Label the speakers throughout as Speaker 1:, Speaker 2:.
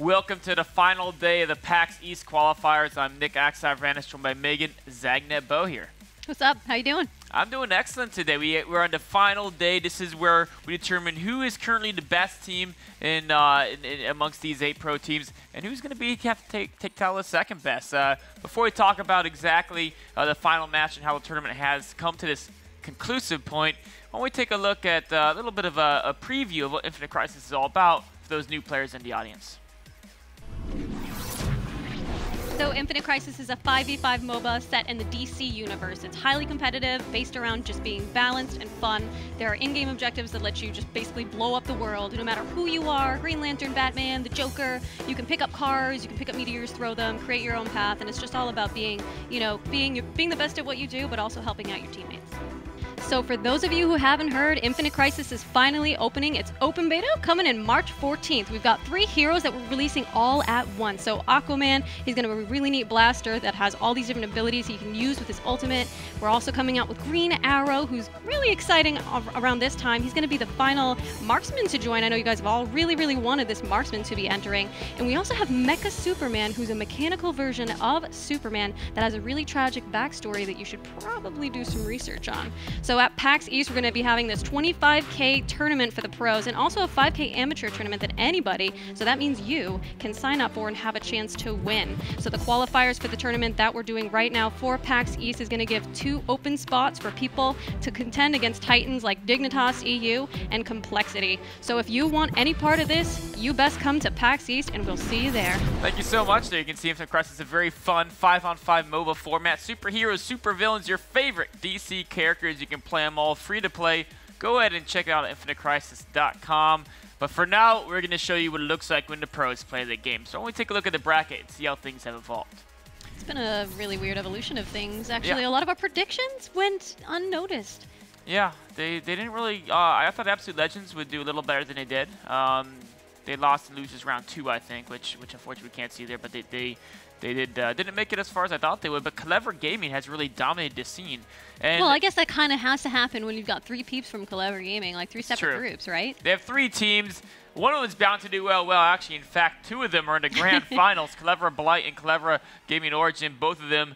Speaker 1: Welcome to the final day of the PAX East qualifiers. I'm Nick Axavanis, joined by Megan Zagnet-Bow here.
Speaker 2: What's up? How you doing?
Speaker 1: I'm doing excellent today. We're on the final day. This is where we determine who is currently the best team in amongst these 8 pro teams, and who's going to have to take title as second best. Before we talk about exactly the final match and how the tournament has come to this conclusive point, why don't we take a look at a little bit of a preview of what Infinite Crisis is all about for those new players in the audience.
Speaker 2: So Infinite Crisis is a 5v5 MOBA set in the DC universe. It's highly competitive, based around just being balanced and fun. There are in-game objectives that let you just basically blow up the world. No matter who you are, Green Lantern, Batman, the Joker, you can pick up cars, you can pick up meteors, throw them, create your own path, and it's just all about being, being the best at what you do, but also helping out your teammates. So for those of you who haven't heard, Infinite Crisis is finally opening its open beta, coming in March 14th. We've got 3 heroes that we're releasing all at once. So Aquaman, he's going to be a really neat blaster that has all these different abilities he can use with his ultimate. We're also coming out with Green Arrow, who's really exciting around this time. He's going to be the final marksman to join. I know you guys have all really wanted this marksman to be entering. And we also have Mecha Superman, who's a mechanical version of Superman that has a really tragic backstory that you should probably do some research on. So at PAX East, we're going to be having this 25K tournament for the pros and also a 5K amateur tournament that anybody, so that means you, can sign up for and have a chance to win. So the qualifiers for the tournament that we're doing right now for PAX East is going to give 2 open spots for people to contend against titans like Dignitas EU and Complexity. So if you want any part of this, you best come to PAX East and we'll see you there.
Speaker 1: Thank you so much. There you can see Infinite Crisis is a very fun 5-on-5 MOBA format. Superheroes, supervillains, your favorite DC characters. You can play them all free to play. Go ahead and check it out at infinitecrisis.com. But for now, we're going to show you what it looks like when the pros play the game. So when we take a look at the bracket and see how things have evolved.
Speaker 2: It's been a really weird evolution of things. Actually, a lot of our predictions went unnoticed.
Speaker 1: Yeah, they didn't really... I thought Absolute Legends would do a little better than they did. They lost and loses round 2, I think, which unfortunately we can't see there. But they didn't make it as far as I thought they would. But Kelevra Gaming has really dominated the scene. And
Speaker 2: well, I guess that kind of has to happen when you've got 3 peeps from Kelevra Gaming, like 3 separate groups, right?
Speaker 1: They have 3 teams. One of them's bound to do well. Actually, in fact, 2 of them are in the grand finals. Kelevra Blight and Kelevra Gaming Origin, both of them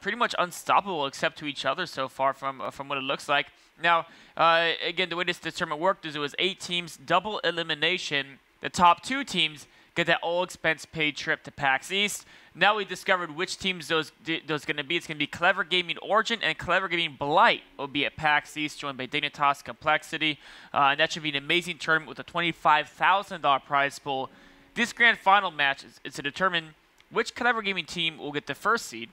Speaker 1: pretty much unstoppable except to each other so far from what it looks like. Now, again, the way this tournament worked is it was 8 teams, double elimination. The top 2 teams get that all-expense-paid trip to PAX East. Now we discovered which teams those going to be. It's going to be Kelevra Gaming Origin and Kelevra Gaming Blight will be at PAX East, joined by Dignitas Complexity. And that should be an amazing tournament with a $25,000 prize pool. This grand final match is to determine which Kelevra Gaming team will get the first seed,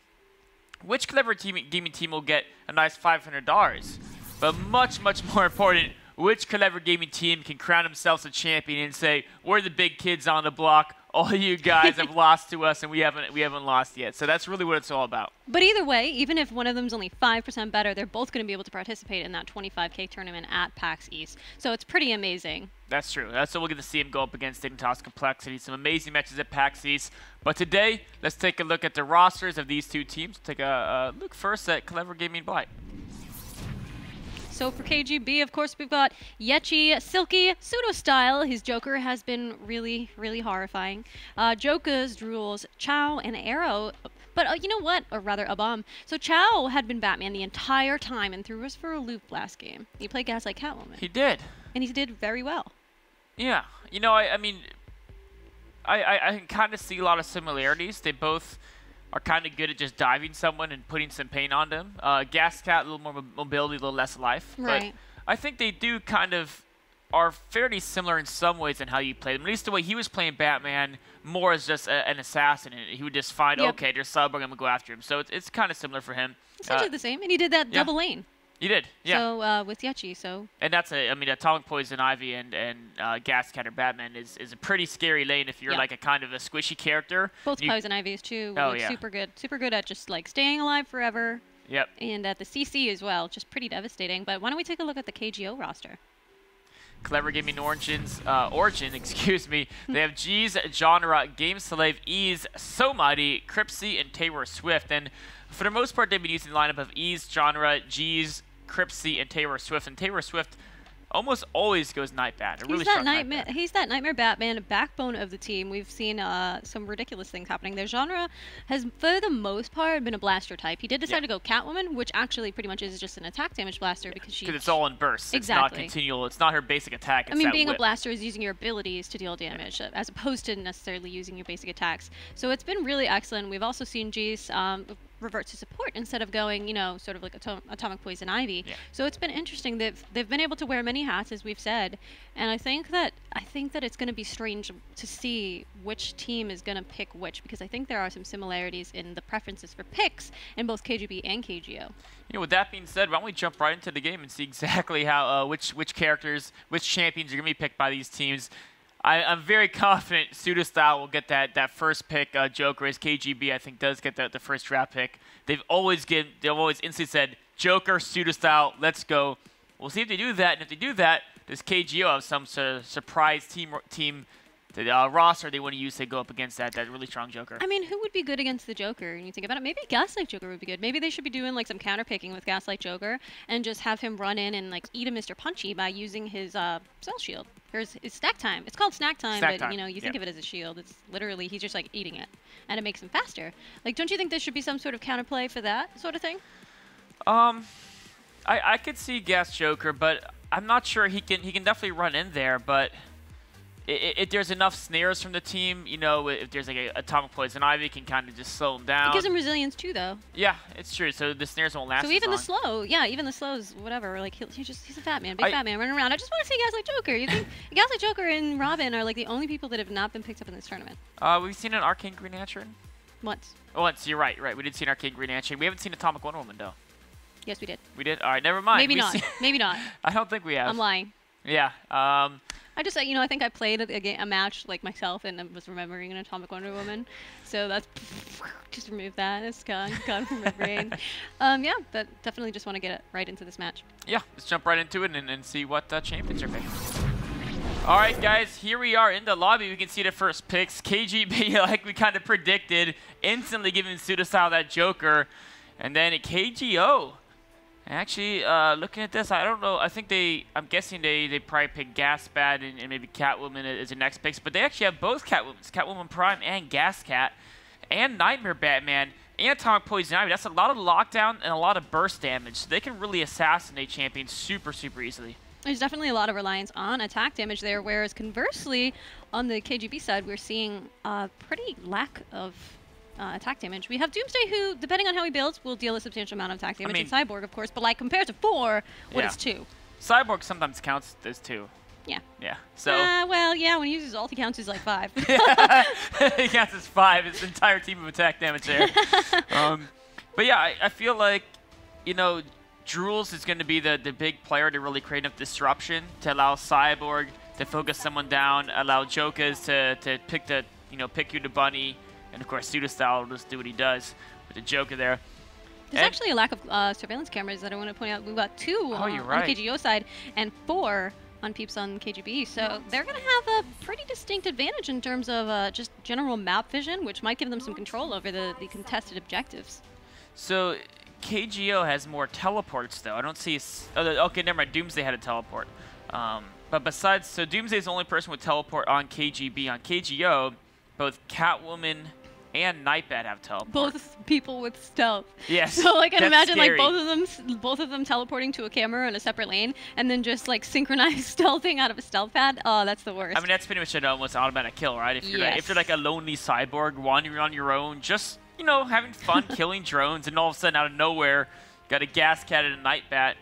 Speaker 1: which Kelevra Gaming team will get a nice $500, but much more important, which Kelevra Gaming team can crown themselves a champion and say, we're the big kids on the block. All you guys have lost to us, and we haven't lost yet. So that's really what it's all about.
Speaker 2: But either way, even if one of them's only 5% better, they're both going to be able to participate in that 25K tournament at PAX East. So it's pretty amazing.
Speaker 1: That's true. That's what we're going to see him go up against Dignitas Complexity. Some amazing matches at PAX East. But today, let's take a look at the rosters of these 2 teams. Take a look first at Kelevra Gaming Blight.
Speaker 2: So for KGB, of course, we've got Yechi, Silky, Pseudo-Style. His Joker has been really horrifying. Joker's drools, Chow, and Arrow. But you know what? Or rather, Abam. So Chow had been Batman the entire time and threw us for a loop last game. He played Gaslight Catwoman.
Speaker 1: He did.
Speaker 2: And he did very well.
Speaker 1: Yeah. You know, I mean, I can kind of see a lot of similarities. They both are kind of good at just diving someone and putting some pain on them. Gas Cat, a little more mobility, a little less life.
Speaker 2: Right.
Speaker 1: But I think they do kind of are fairly similar in some ways in how you play them. At least the way he was playing Batman more as just an assassin. And he would just find, okay, there's sub, I'm going to go after him. So it's kind of similar for him.
Speaker 2: Essentially the same. And he did that double lane.
Speaker 1: You did, yeah.
Speaker 2: So with Yechi, so.
Speaker 1: And that's Atomic Poison Ivy and Gas Cat or Batman is a pretty scary lane if you're like a kind of a squishy character.
Speaker 2: Both Poison Ivies too. Super good at just like staying alive forever.
Speaker 1: Yep.
Speaker 2: And at the CC as well, just pretty devastating. But why don't we take a look at the KGO roster?
Speaker 1: Kelevra Gaming Origin, excuse me. They have G's, Genre, Game Slave, Ease, So Mighty, Cripsy, and Taylor Swift. And for the most part, they've been using the lineup of Ease, Genre, G's, Cripsy, and Taylor Swift. And Taylor Swift almost always goes Nightbat.
Speaker 2: He's that Nightmare Batman backbone of the team. We've seen some ridiculous things happening. Their genre has, for the most part, been a blaster type. He did decide to go Catwoman, which actually pretty much is just an attack damage blaster because
Speaker 1: it's all in bursts.
Speaker 2: Exactly.
Speaker 1: It's not continual. It's not her basic attack. It's
Speaker 2: being
Speaker 1: whip.
Speaker 2: a blaster is using your abilities to deal damage as opposed to necessarily using your basic attacks. So it's been really excellent. We've also seen Jace revert to support instead of going, sort of like Atomic Poison Ivy.
Speaker 1: Yeah.
Speaker 2: So it's been interesting. They've been able to wear many hats, as we've said, and I think that it's going to be strange to see which team is going to pick which, because I think there are some similarities in the preferences for picks in both KGB and KGO.
Speaker 1: With that being said, why don't we jump right into the game and see exactly how which champions are going to be picked by these teams. I'm very confident Pseudostyle will get that first pick. Joker, as KGB, I think, does get the first draft pick. They've always instantly said, Joker, Pseudostyle, let's go. We'll see if they do that, and if they do that, does KGO have some sort of surprise team roster they want to use to go up against that really strong Joker?
Speaker 2: Who would be good against the Joker? And you think about it, maybe Gaslight Joker would be good. Maybe they should be doing like some counter picking with Gaslight Joker and just have him run in and like eat a Mr. Punchy by using his Cell Shield. There's snack time. It's called snack time, but you think of it as a shield. It's literally he's just like eating it, and it makes him faster. Like, don't you think there should be some sort of counterplay for that sort of thing?
Speaker 1: I could see Gas Joker, but I'm not sure he can definitely run in there, but if there's enough snares from the team, if there's like a Atomic Poison Ivy, can kind of just slow him down.
Speaker 2: It gives him resilience too, though.
Speaker 1: Yeah, it's true. So the snares won't last.
Speaker 2: So even
Speaker 1: as long.
Speaker 2: even the slows, whatever. Like he's a fat man, fat man running around. I just want to see Gaslight Joker. You think Gaslight Joker and Robin are like the only people that have not been picked up in this tournament?
Speaker 1: We've seen an Arcane Green Lantern.
Speaker 2: Once.
Speaker 1: Once, you're right. We did see an Arcane Green Lantern. We haven't seen Atomic Wonder Woman though.
Speaker 2: Yes, we did.
Speaker 1: We did. All right, never mind.
Speaker 2: Maybe not. Maybe not.
Speaker 1: I don't think we have.
Speaker 2: I'm lying.
Speaker 1: Yeah.
Speaker 2: I just, I think I played a match like myself and I was remembering an Atomic Wonder Woman. So that's, just remove that. It's gone from my brain. Yeah, but definitely just want to get right into this match.
Speaker 1: Yeah, let's jump right into it and see what champions are picking. All right, guys, here we are in the lobby. We can see the first picks. KGB, like we kind of predicted, instantly giving Pseudostyle that Joker. And then a KGO. Actually, looking at this, I don't know. I'm guessing they probably picked Gasbat and maybe Catwoman as the next picks. But they actually have both Catwomans, Catwoman Prime and Gascat, and Nightmare Batman, and Atomic Poison Ivy. That's a lot of lockdown and a lot of burst damage. So they can really assassinate champions super, super easily.
Speaker 2: There's definitely a lot of reliance on attack damage there, whereas conversely, on the KGB side, we're seeing a pretty lack of attack damage. We have Doomsday, who, depending on how he builds, will deal a substantial amount of attack damage. And Cyborg, of course, but like compared to 4, what is 2?
Speaker 1: Cyborg sometimes counts as 2.
Speaker 2: Yeah.
Speaker 1: Yeah. So.
Speaker 2: Well, yeah. When he uses ult, he counts as like 5.
Speaker 1: He counts as 5. It's an entire team of attack damage there. But yeah, I feel like, Drools is going to be the big player to really create enough disruption to allow Cyborg to focus someone down, allow Jokas to pick you the bunny. And, of course, Pseudostyle will just do what he does with the Joker there.
Speaker 2: There's actually a lack of surveillance cameras that I want to point out. We've got 2 on the KGO side and 4 on peeps on KGB. So they're going to have a pretty distinct advantage in terms of just general map vision, which might give them some control over the contested objectives.
Speaker 1: So KGO has more teleports, though. I don't see... okay, never mind. Doomsday had a teleport. But besides... So Doomsday is the only person with teleport on KGB. On KGO, both Catwoman and Nightbat have teleport.
Speaker 2: Both people with stealth.
Speaker 1: Yes.
Speaker 2: So like I can imagine
Speaker 1: scary.
Speaker 2: like both of them teleporting to a camera in a separate lane and then just like synchronized stealthing out of a stealth pad. Oh, that's the worst.
Speaker 1: That's pretty much an almost automatic kill, right? If you're like a lonely cyborg wandering on your own, just having fun killing drones, and all of a sudden out of nowhere, got a Gascat and a Nightbat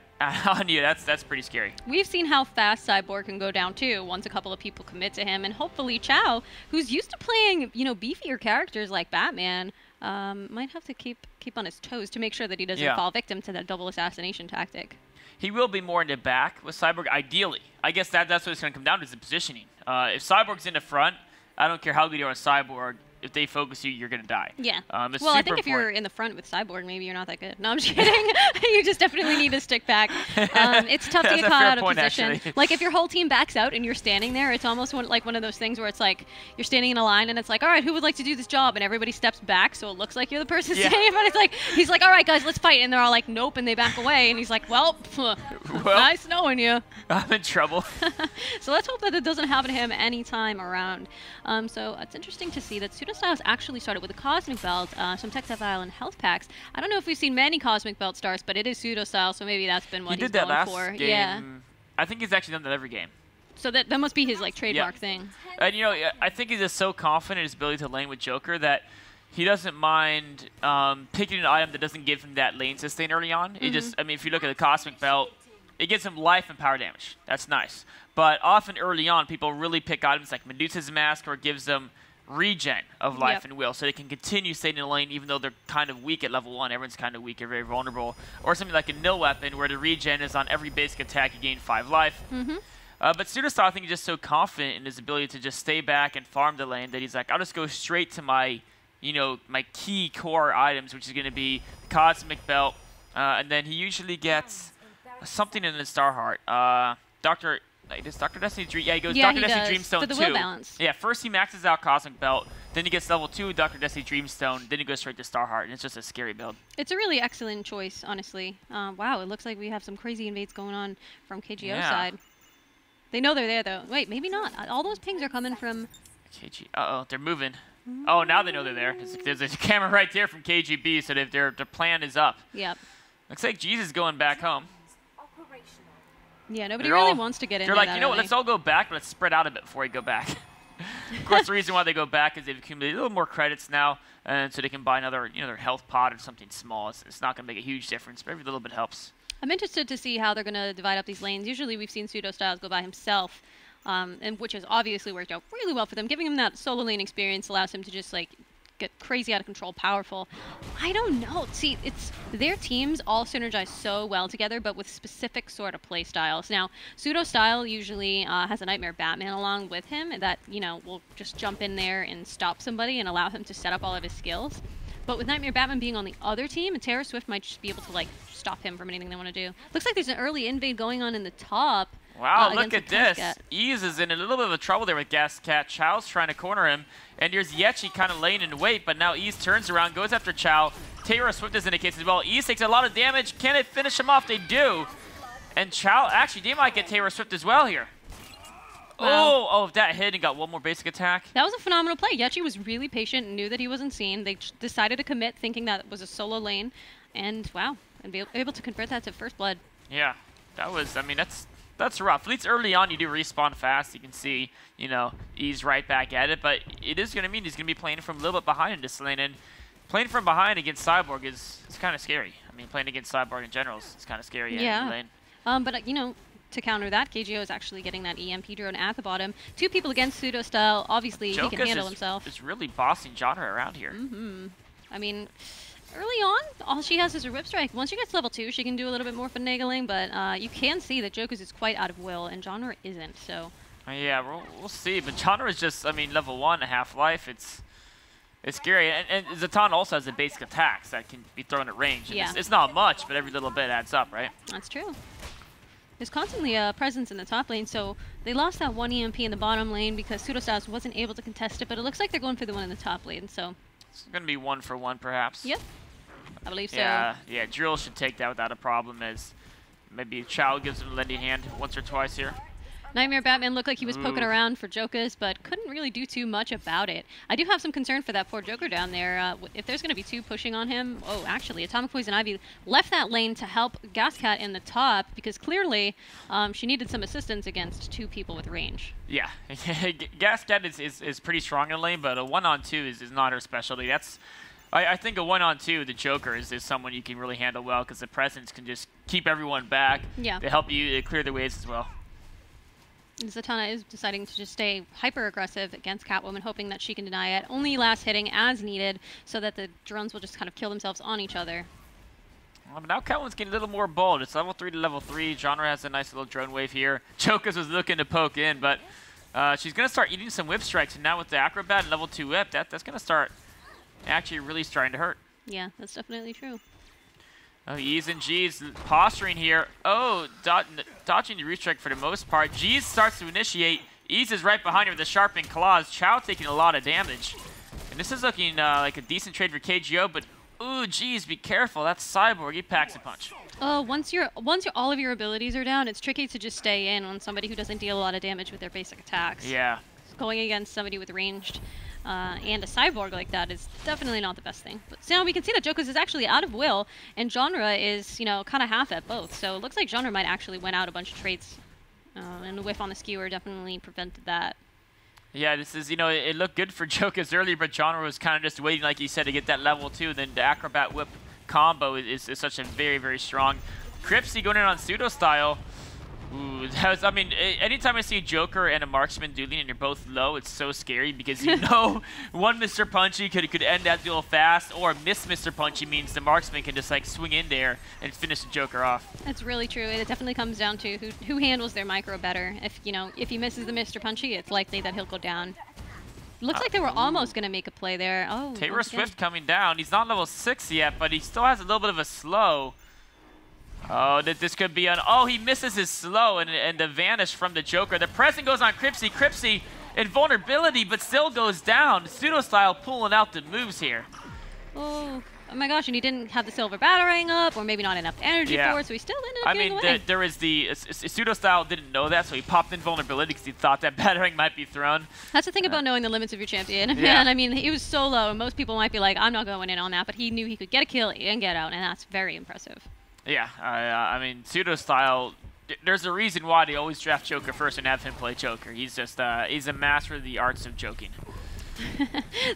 Speaker 1: on you. That's pretty scary.
Speaker 2: We've seen how fast Cyborg can go down too once a couple of people commit to him, and hopefully Chow, who's used to playing beefier characters like Batman, might have to keep on his toes to make sure that he doesn't fall victim to that double assassination tactic.
Speaker 1: He will be more in the back with Cyborg, ideally. I guess that's what it's going to come down to, is the positioning. If Cyborg's in the front, I don't care how good you are on Cyborg, if they focus you, you're going to die.
Speaker 2: Yeah.
Speaker 1: It's
Speaker 2: well, I think
Speaker 1: super
Speaker 2: if you're
Speaker 1: important.
Speaker 2: in the front with Cyborg, maybe you're not that good. No, I'm just kidding. You just definitely need to stick back. It's tough to
Speaker 1: That's
Speaker 2: get
Speaker 1: a
Speaker 2: caught
Speaker 1: fair
Speaker 2: out of
Speaker 1: point,
Speaker 2: position.
Speaker 1: actually.
Speaker 2: Like if your whole team backs out and you're standing there, it's almost like one of those things where it's like you're standing in a line and it's like, all right, who would like to do this job? And everybody steps back, so it looks like you're the person
Speaker 1: Yeah.
Speaker 2: standing. But it's like he's like, all right, guys, let's fight, and they're all like, nope, and they back away, and he's like, well, nice knowing you.
Speaker 1: I'm in trouble.
Speaker 2: So let's hope that it doesn't happen to him anytime around. So it's interesting to see that Pseudostyles actually started with a Cosmic Belt, some Textile and Health Packs. I don't know if we've seen many Cosmic Belt starts, but it is Pseudostyle, so maybe that's been what
Speaker 1: He
Speaker 2: he's
Speaker 1: did that
Speaker 2: going
Speaker 1: last
Speaker 2: for.
Speaker 1: game.
Speaker 2: Yeah.
Speaker 1: I think he's actually done that every game.
Speaker 2: So that must be his like trademark thing.
Speaker 1: And you know, I think he's just so confident in his ability to lane with Joker that he doesn't mind picking an item that doesn't give him that lane sustain early on. It just, I mean, if you look at the Cosmic Belt, it gives him life and power damage. That's nice. But often early on, people really pick items like Medusa's Mask, or it gives them regen of life and will, so they can continue staying in the lane even though they're kind of weak at level 1. Everyone's kind of weak, they're very vulnerable. Or something like a nil weapon where the regen is on every basic attack, you gain 5 life. But Pseudostyle, I think, is just so confident in his ability to just stay back and farm the lane that he's like, I'll just go straight to my, you know, my key core items, which is going to be Cosmic Belt, and then he usually gets something in the Starheart. Dr. Destiny Dream. Yeah, he goes Dr. Destiny Dreamstone
Speaker 2: for the
Speaker 1: 2.
Speaker 2: will balance.
Speaker 1: Yeah, first he maxes out Cosmic Belt, then he gets level 2 Dr. Destiny Dreamstone, then he goes straight to Starheart, and it's just a scary build.
Speaker 2: It's a really excellent choice, honestly. Wow, it looks like we have some crazy invades going on from KGO side. They know they're there, though. Wait, maybe not. All those pings are coming from...
Speaker 1: KG. Uh-oh, they're moving. Oh, now they know they're there. There's a camera right there from KGB, so their plan is up.
Speaker 2: Yep.
Speaker 1: Looks like Jesus is going back home.
Speaker 2: Yeah, nobody really wants to get in there.
Speaker 1: They're like, you know what, let's all go back, but let's spread out a bit before we go back. Of course, the reason why they go back is they've accumulated a little more credits now, and so they can buy another, you know, their health pod or something small. It's not going to make a huge difference, but every little bit helps.
Speaker 2: I'm interested to see how they're going to divide up these lanes. Usually we've seen Pseudostyles go by himself, and which has obviously worked out really well for them. Giving him that solo lane experience allows him to just, like, get crazy out of control, powerful. I don't know. See, it's their teams all synergize so well together, but with specific sort of play styles. Now, Pseudostyle usually has a Nightmare Batman along with him that, you know, will just jump in there and stop somebody and allow him to set up all of his skills. But with Nightmare Batman being on the other team, and Terra Swift might just be able to, like, stop him from anything they want to do. Looks like there's an early invade going on in the top.
Speaker 1: Wow, look at this. Ease is in a little bit of trouble there with Gascat. Chow's trying to corner him. And here's Yechi kind of laying in wait, but now Ease turns around, goes after Chow. Terra Swift is in the case as well. Ease takes a lot of damage. Can it finish him off? They do. And Chow, actually, they might get Terra Swift as well here. Wow. Oh, if that hit and got one more basic attack.
Speaker 2: That was a phenomenal play. Yechi was really patient and knew that he wasn't seen. They decided to commit thinking that it was a solo lane. And, wow, and be able to convert that to first blood.
Speaker 1: Yeah, that was, I mean, that's rough. At least early on, you do respawn fast. You can see, you know, he's right back at it. But it is going to mean he's going to be playing from a little bit behind in this lane. And playing from behind against Cyborg is kind of scary. I mean, playing against Cyborg in general is kind of scary.
Speaker 2: Yeah.
Speaker 1: In the lane.
Speaker 2: But, you know, to counter that, KGO is actually getting that EMP drone at the bottom. 2 people against Pseudostyle. Obviously, he can handle himself.
Speaker 1: It's really bossing genre around here.
Speaker 2: I mean, early on, all she has is a Whip Strike. Once she gets level 2, she can do a little bit more finagling, but you can see that Joker's is quite out of will, and Genre isn't, so...
Speaker 1: Yeah, we'll see, but Genre is just, I mean, level 1, half-life, it's scary. And Zatan also has the basic attacks that can be thrown at range.
Speaker 2: Yeah.
Speaker 1: It's not much, but every little bit adds up, right?
Speaker 2: That's true. There's constantly a presence in the top lane, so they lost that 1 EMP in the bottom lane because Pseudostyles wasn't able to contest it, but it looks like they're going for the one in the top lane, so...
Speaker 1: It's going to be 1-for-1, perhaps.
Speaker 2: Yep. I believe so.
Speaker 1: Yeah, Drill should take that without a problem, as maybe Chow gives him a lending hand once or twice here.
Speaker 2: Nightmare Batman looked like he was poking around for Jokers, but couldn't really do too much about it. I do have some concern for that poor Joker down there. If there's going to be 2 pushing on him... Oh, actually, Atomic Poison Ivy left that lane to help Gascat in the top, because clearly she needed some assistance against 2 people with range.
Speaker 1: Yeah, Gascat is pretty strong in the lane, but a 1-on-2 is not her specialty. That's... I think a 1-on-2, the Joker, is someone you can really handle well, because the presence can just keep everyone back.
Speaker 2: Yeah.
Speaker 1: To help you clear the waves as well.
Speaker 2: Zatanna is deciding to just stay hyper-aggressive against Catwoman, hoping that she can deny it. Only last hitting as needed, so that the drones will just kind of kill themselves on each other.
Speaker 1: Well, but now Catwoman's getting a little more bold. It's level 3 to level 3. Genre has a nice little drone wave here. Joker's was looking to poke in, but She's going to start eating some whip strikes, and now with the Acrobat and level 2 whip, that's going to start actually really starting to hurt.
Speaker 2: Yeah, that's definitely true.
Speaker 1: Oh, E's and G's posturing here. Oh, dodging the root strike for the most part. G's starts to initiate. E's is right behind her with the sharpened claws. Chow taking a lot of damage. And this is looking like a decent trade for KGO, but ooh, G's, be careful. That's Cyborg. He packs a punch.
Speaker 2: Oh, once all of your abilities are down, it's tricky to just stay in on somebody who doesn't deal a lot of damage with their basic attacks.
Speaker 1: Yeah.
Speaker 2: Going against somebody with ranged and a cyborg like that is definitely not the best thing. But now we can see that Jokus is actually out of will, and Genre is, kind of half at both. So it looks like Genre might actually win out a bunch of trades, and the whiff on the skewer definitely prevented that. Yeah,
Speaker 1: this is, it looked good for Jokus earlier, but Genre was kind of just waiting, like you said, to get that level 2. Then the Acrobat Whip combo is such a very, very strong. Cripsy going in on pseudo style. Ooh, anytime I see a Joker and a marksman dueling and you're both low, it's so scary because one Mr. Punchy could end that duel fast, or miss Mr. Punchy means the marksman can just like swing in there and finish the Joker off.
Speaker 2: That's really true. It definitely comes down to who handles their micro better. If he misses the Mr. Punchy, it's likely that he'll go down. Looks like they were almost going to make a play there. Oh,
Speaker 1: Taylor Swift coming down. He's not level 6 yet, but he still has a little bit of a slow. Oh, this could be he misses his slow and the vanish from the Joker. The present goes on Cripsy. Cripsy in vulnerability, but still goes down. Pseudo style pulling out the moves here.
Speaker 2: Oh my gosh, and he didn't have the silver battering up, or maybe not enough energy for it, so he still ended up getting away.
Speaker 1: There was pseudo style didn't know that, so he popped in vulnerability because he thought that battering might be thrown.
Speaker 2: That's the thing about knowing the limits of your champion. Man, he was so low, and most people might be like, I'm not going in on that, but he knew he could get a kill and get out, and that's very impressive.
Speaker 1: Yeah, pseudo style. There's a reason why they always draft Joker first and have him play Joker. He's just he's a master of the arts of joking.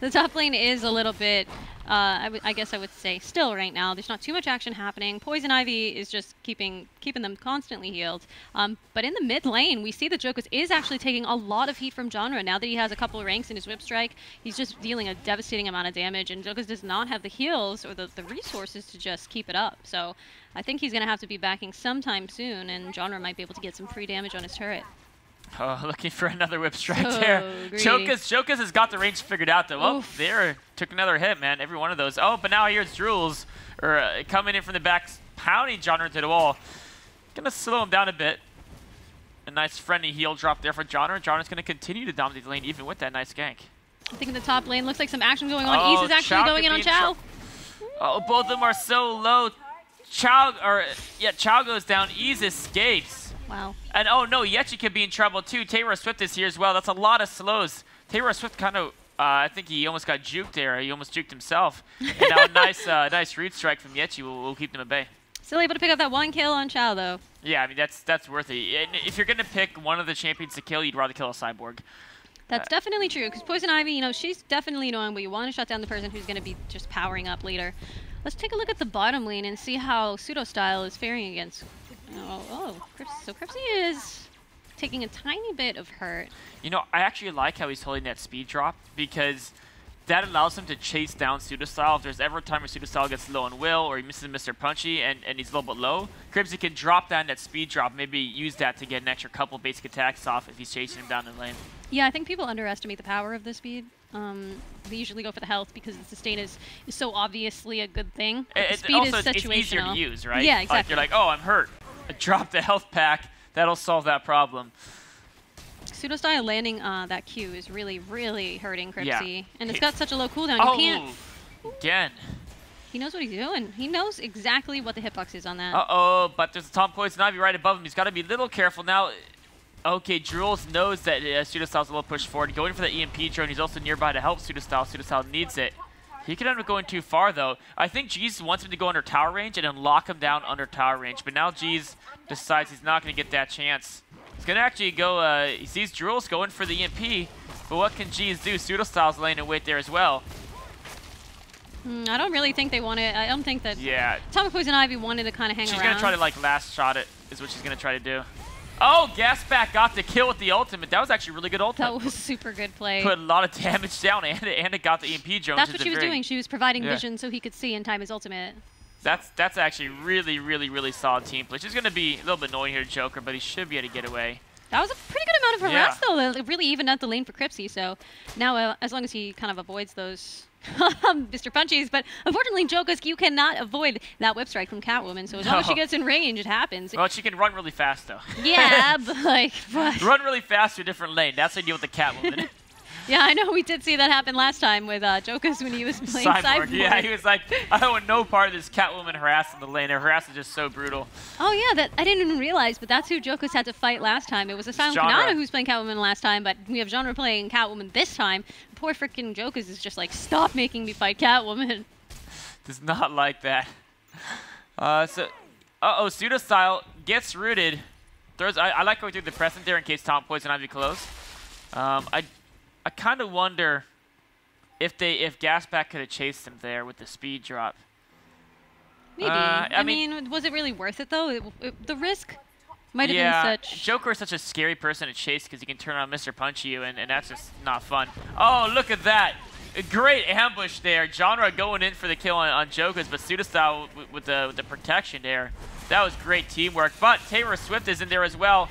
Speaker 2: The top lane is a little bit, I guess I would say, still right now. There's not too much action happening. Poison Ivy is just keeping them constantly healed. But in the mid lane, we see that Jokus is actually taking a lot of heat from Genre. Now that he has a couple of ranks in his Whip Strike, he's just dealing a devastating amount of damage, and Jokus does not have the heals or the resources to just keep it up. So I think he's going to have to be backing sometime soon, and Genre might be able to get some free damage on his turret.
Speaker 1: Oh, looking for another whip strike there. Jokus has got the range figured out, though. Oof. Oh, there. Took another hit, man. Every one of those. Oh, but now here's Drools coming in from the back, pounding Genre into the wall. Gonna slow him down a bit. A nice friendly heal drop there for Genre. Genre's gonna continue to dominate the lane even with that nice gank.
Speaker 2: I think in the top lane looks like some action going on. Ease is actually going in on Chow.
Speaker 1: Oh, both of them are so low. Chow goes down. Ease escapes.
Speaker 2: Wow.
Speaker 1: And oh no, Yechi could be in trouble too. Taylor Swift is here as well. That's a lot of slows. Taylor Swift kind of, I think he almost got juked there. He almost juked himself. And now a nice root strike from Yechi will keep them at bay.
Speaker 2: Still able to pick up that one kill on Chow though.
Speaker 1: Yeah, that's worth it. And if you're gonna pick one of the champions to kill, you'd rather kill a Cyborg.
Speaker 2: That's definitely true, because Poison Ivy, she's definitely annoying, but you want to shut down the person who's gonna be just powering up later. Let's take a look at the bottom lane and see how Pseudo Style is faring against. So Cripsy is taking a tiny bit of hurt.
Speaker 1: I actually like how he's holding that speed drop, because that allows him to chase down Pseudo Style. If there's ever a time where Pseudo Style gets low on will, or he misses Mr. Punchy and he's a little bit low, Cripsy can drop down that speed drop, maybe use that to get an extra couple basic attacks off if he's chasing him down the lane.
Speaker 2: Yeah, I think people underestimate the power of the speed. They usually go for the health because the sustain is so obviously a good thing. The speed is situational. It's easier to
Speaker 1: use, right?
Speaker 2: Yeah, exactly.
Speaker 1: Like you're like, oh, I'm hurt. Drop the health pack. That'll solve that problem.
Speaker 2: Pseudo Style landing that Q is really, really hurting Cripsy.
Speaker 1: Yeah.
Speaker 2: And it's got such a low cooldown.
Speaker 1: Oh,
Speaker 2: you can't.
Speaker 1: Again.
Speaker 2: He knows what he's doing. He knows exactly what the hitbox is on that.
Speaker 1: Uh-oh, but there's a Tom Poison Ivy right above him. He's got to be a little careful now. Okay, Drools knows that Pseudo Style's a little push forward. Going for the EMP drone. He's also nearby to help Pseudo Style. Pseudo Style needs it. He could end up going too far, though. I think Jeez wants him to go under tower range and then lock him down under tower range. But now Jeez decides he's not going to get that chance. He's going to actually go, he sees Drools going for the EMP. But what can Jeez do? Pseudo Style's laying in wait there as well.
Speaker 2: I don't really think they want to. I don't think that.
Speaker 1: Yeah.
Speaker 2: Tom Poison Ivy wanted to kind of hang around.
Speaker 1: She's going to try to, like, last shot it, is what she's going to try to do. Oh, Gasback got the kill with the ultimate. That was actually really good ultimate.
Speaker 2: That was super good play.
Speaker 1: Put a lot of damage down, and it got the EMP drone.
Speaker 2: That's what she was doing. She was providing vision so he could see and time his ultimate.
Speaker 1: That's actually really, really, really solid team play. She's going to be a little bit annoying here to Joker, but he should be able to get away.
Speaker 2: That was a pretty good amount of harass, though. It really evened out the lane for Cripsy. So now, as long as he kind of avoids those Mr. Punchies, but unfortunately, Jokus, you cannot avoid that whip strike from Catwoman. So as long as she gets in range, it happens.
Speaker 1: Well, she can run really fast, though.
Speaker 2: Yeah, but
Speaker 1: run really fast to a different lane. That's the deal with the Catwoman.
Speaker 2: Yeah, I know. We did see that happen last time with Jokus when he was playing Cyborg.
Speaker 1: Yeah, he was like, I don't want no part of this Catwoman harassing the lane. Her harass is just so brutal.
Speaker 2: Oh, yeah, that I didn't even realize, but that's who Jokus had to fight last time. It was a Silent Kanata who's playing Catwoman last time, but we have Genre playing Catwoman this time. Poor freaking Jokus is just like, stop making me fight Catwoman.
Speaker 1: Does not like that. Pseudo Style gets rooted. I like going through the present there in case Tom Poison Ivy close. I kind of wonder if Gasback could have chased him there with the speed drop.
Speaker 2: Maybe. I mean, was it really worth it though? The risk might have been such.
Speaker 1: Joker is such a scary person to chase because he can turn on Mr. Punch you, and that's just not fun. Oh, look at that! A great ambush there. Genre going in for the kill on Joker's, but Pseudostyle with the protection there. That was great teamwork. But Taylor Swift is in there as well.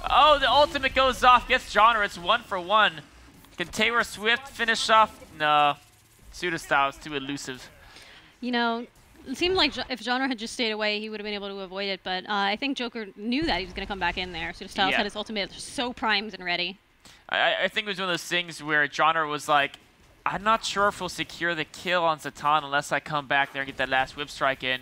Speaker 1: Oh, the ultimate goes off, gets Genre. It's 1 for 1. Can Taylor Swift finish off? No. Pseudostyle is too elusive.
Speaker 2: You know, it seemed like if Genre had just stayed away, he would have been able to avoid it. But I think Joker knew that he was going to come back in there. Pseudostyle had his ultimate so primed and ready.
Speaker 1: I think it was one of those things where Genre was like, I'm not sure if we'll secure the kill on Zatan unless I come back there and get that last whip strike in.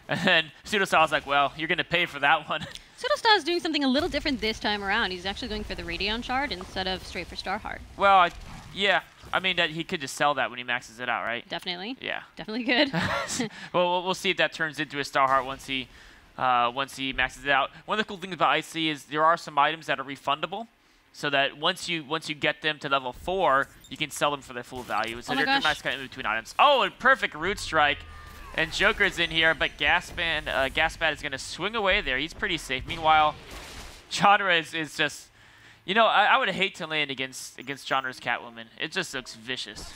Speaker 1: And then Pseudostyle was like, well, you're going to pay for that one.
Speaker 2: Pseudostyle is doing something a little different this time around. He's actually going for the Radion Shard instead of straight for Starheart.
Speaker 1: Well, yeah. I mean, he could just sell that when he maxes it out, right?
Speaker 2: Definitely.
Speaker 1: Yeah.
Speaker 2: Definitely good.
Speaker 1: Well, we'll see if that turns into a Starheart once he maxes it out. One of the cool things about Icy is there are some items that are refundable, so that once you get them to level 4, you can sell them for their full value. So they're nice kind of in between items. Oh, a perfect root strike. And Joker's in here, but Gasbat is going to swing away there. He's pretty safe. Meanwhile, Genre is just... You know, I would hate to land against Genre's Catwoman. It just looks vicious.